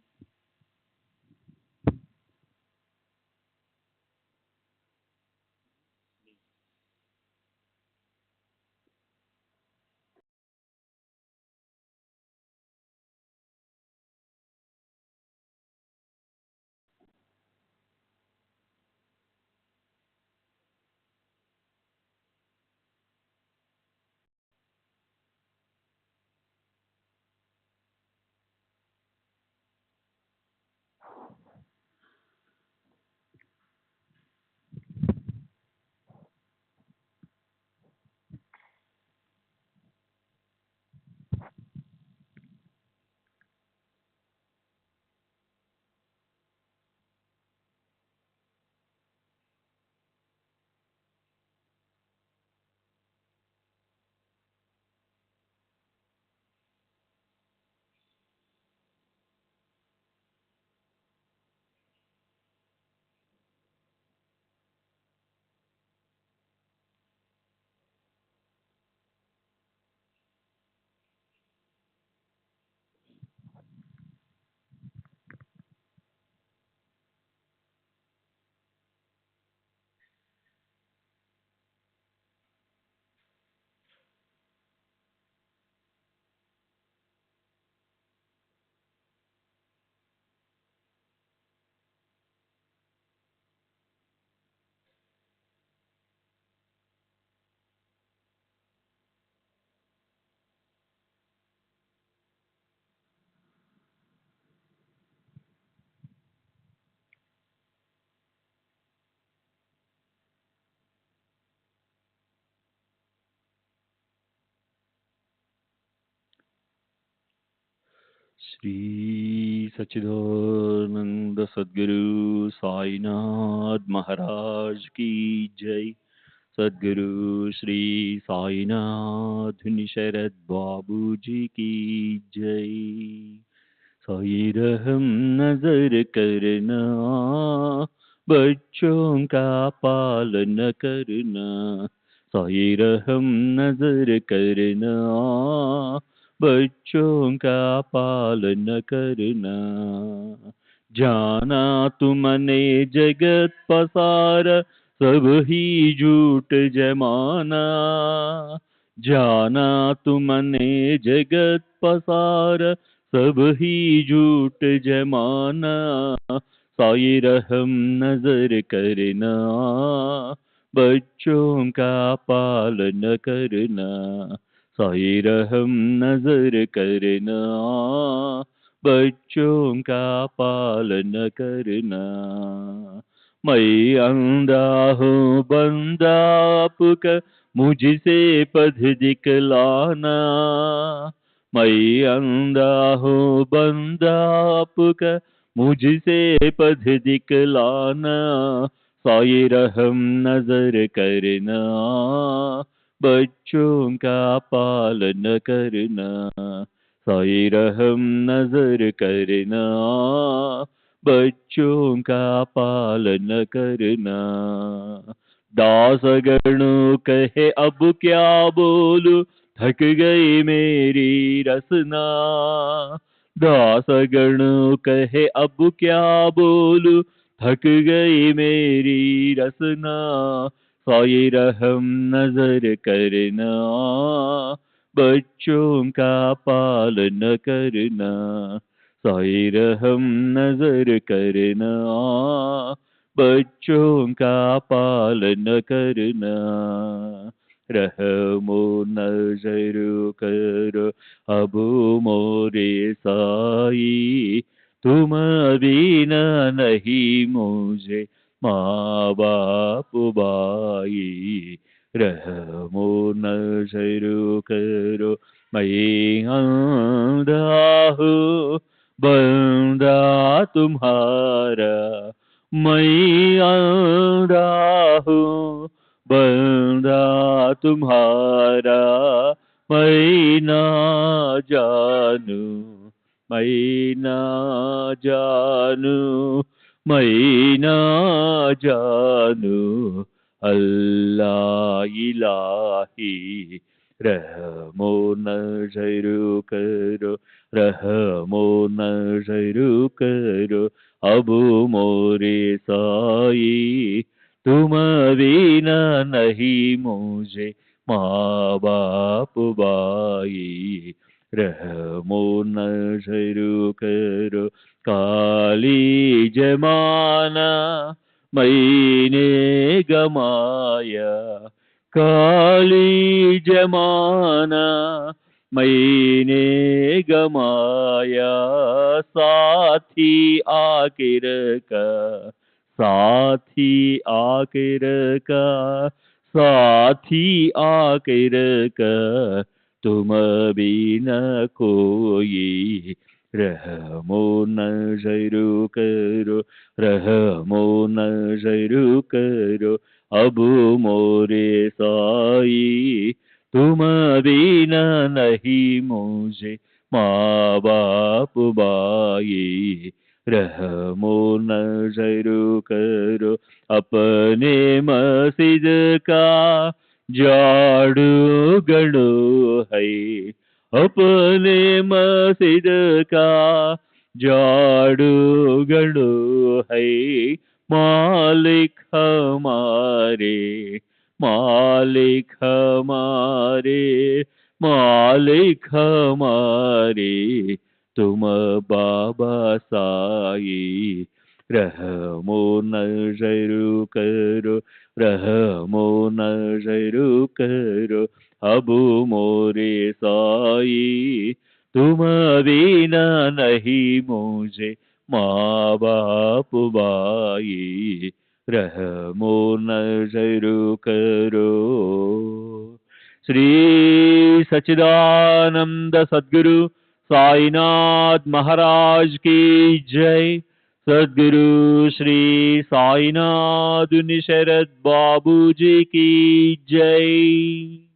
[SPEAKER 2] श्री सच्चिदानंद सद्गुरु साईनाथ महाराज की जय। सद्गुरु श्री साईनाथ शरद बाबू जी की जय। साई रहम नजर करना, बच्चों का पालन करना। साई रहम नजर करना, बच्चों का पालन करना। जाना तुमने जगत पसार, सब ही झूठ जमाना। जाना तुमने जगत पसार, सब ही झूठ जमाना। साई रहम नजर करना, बच्चों का पालन करना। साई रहम नजर करना, बच्चों का पालन करना। मैं अंधा हूँ बंदा आपका, मुझसे पथ दिखलाना। मैं अंधा हूँ बंदा आपका, मुझसे पथ दिखलाना। साई रहम नजर करना, बच्चों का पालन करना। साई रहम नजर करना, बच्चों का पालन करना। दासगणों कहे अब क्या बोलूं, थक गई मेरी रसना। दासगणों कहे अब क्या बोलूं, थक गई मेरी रसना। साई रहम नजर करना, बच्चों का पालन करना। साई रहम नजर करना, बच्चों का पालन करना। रहमो नजर करो अब मोरे साई, तुम बिना नहीं मुझे माँ बाप भाई। रहमो नजर करो, मैं अंधा हूँ बंदा तुम्हारा। मैं अंधा हूँ बंदा तुम्हारा। मैं ना जानू मैं ना जानू, मैं ना जानू, अल्लाह इलाही, रहमो नजरू करो, रहमो नजरू करो, अब मोरे साई, तुम बिना नहीं मुझे माँ बाप भाई, रहमो नजरू करो, काली जमाना मैंने गमाया, काली जमाना मैंने गमाया, साथी आखिर का, साथी आखिर का, साथी आखिर का, तुम बिना कोई, रहमो नजरू करो, रहमो नजरू करो, अब मोरे साई, तुम बिना नहीं मुझे माँ बाप भाई, रहमो नजरू करो, अपने मस्जिद का झाड़ू गड़ो है, अपने मस्जिद का झाड़ू गड़ो है, मालिक हमारे, मालिक हमारे, मालिक हमारे, तुम बाबा साई, रहमो नजरू करो, रहमो नजरू करो, अब मोरे साई, तुम बिना नहीं मुझे माँ बाप भाई, रहमो नजरू करो। श्री सच्चिदानंद सद्गुरु साईनाथ महाराज की जय। सद्गुरु श्री साईनाथ निशरद बाबू जी की जय।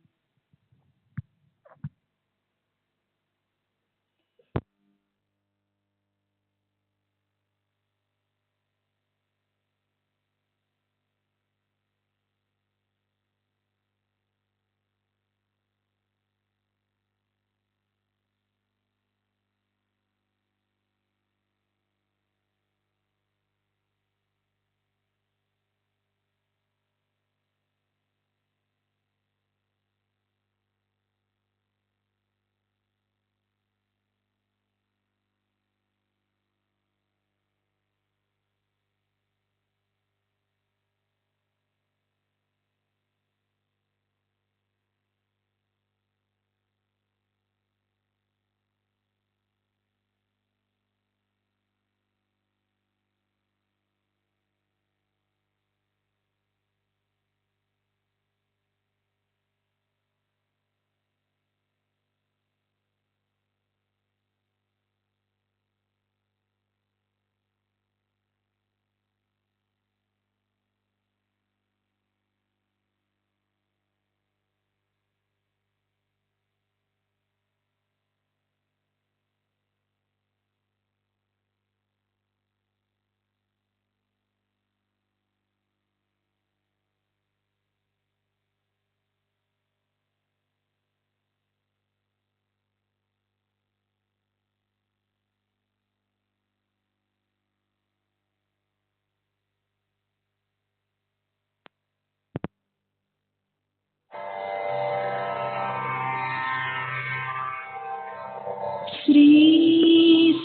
[SPEAKER 8] श्री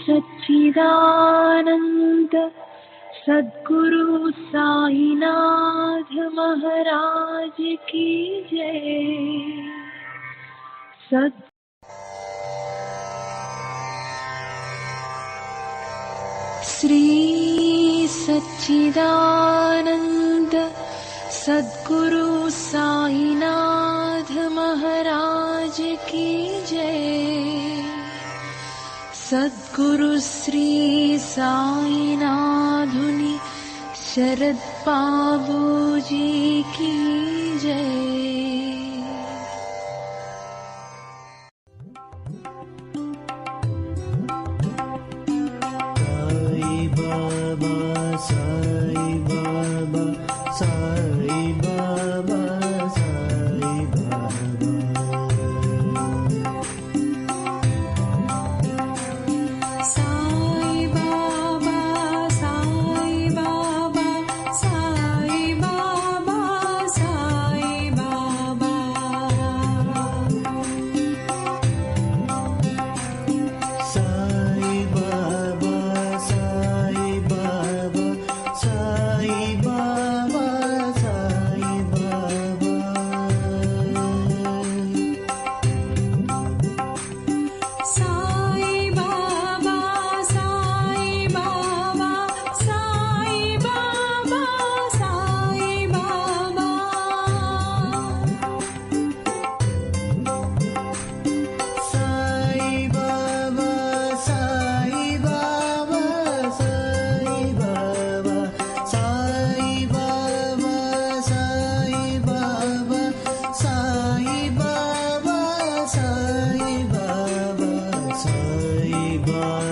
[SPEAKER 8] सच्चिदानंद सद्गुरु साईनाथ महाराज की जय। श्री सच्चिदानंद सद्गुरु साईनाथ महाराज की जय। सद्गुरु श्री साईनाथुनि शरद बाबू जी की जय।
[SPEAKER 9] Sai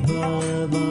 [SPEAKER 9] Baba,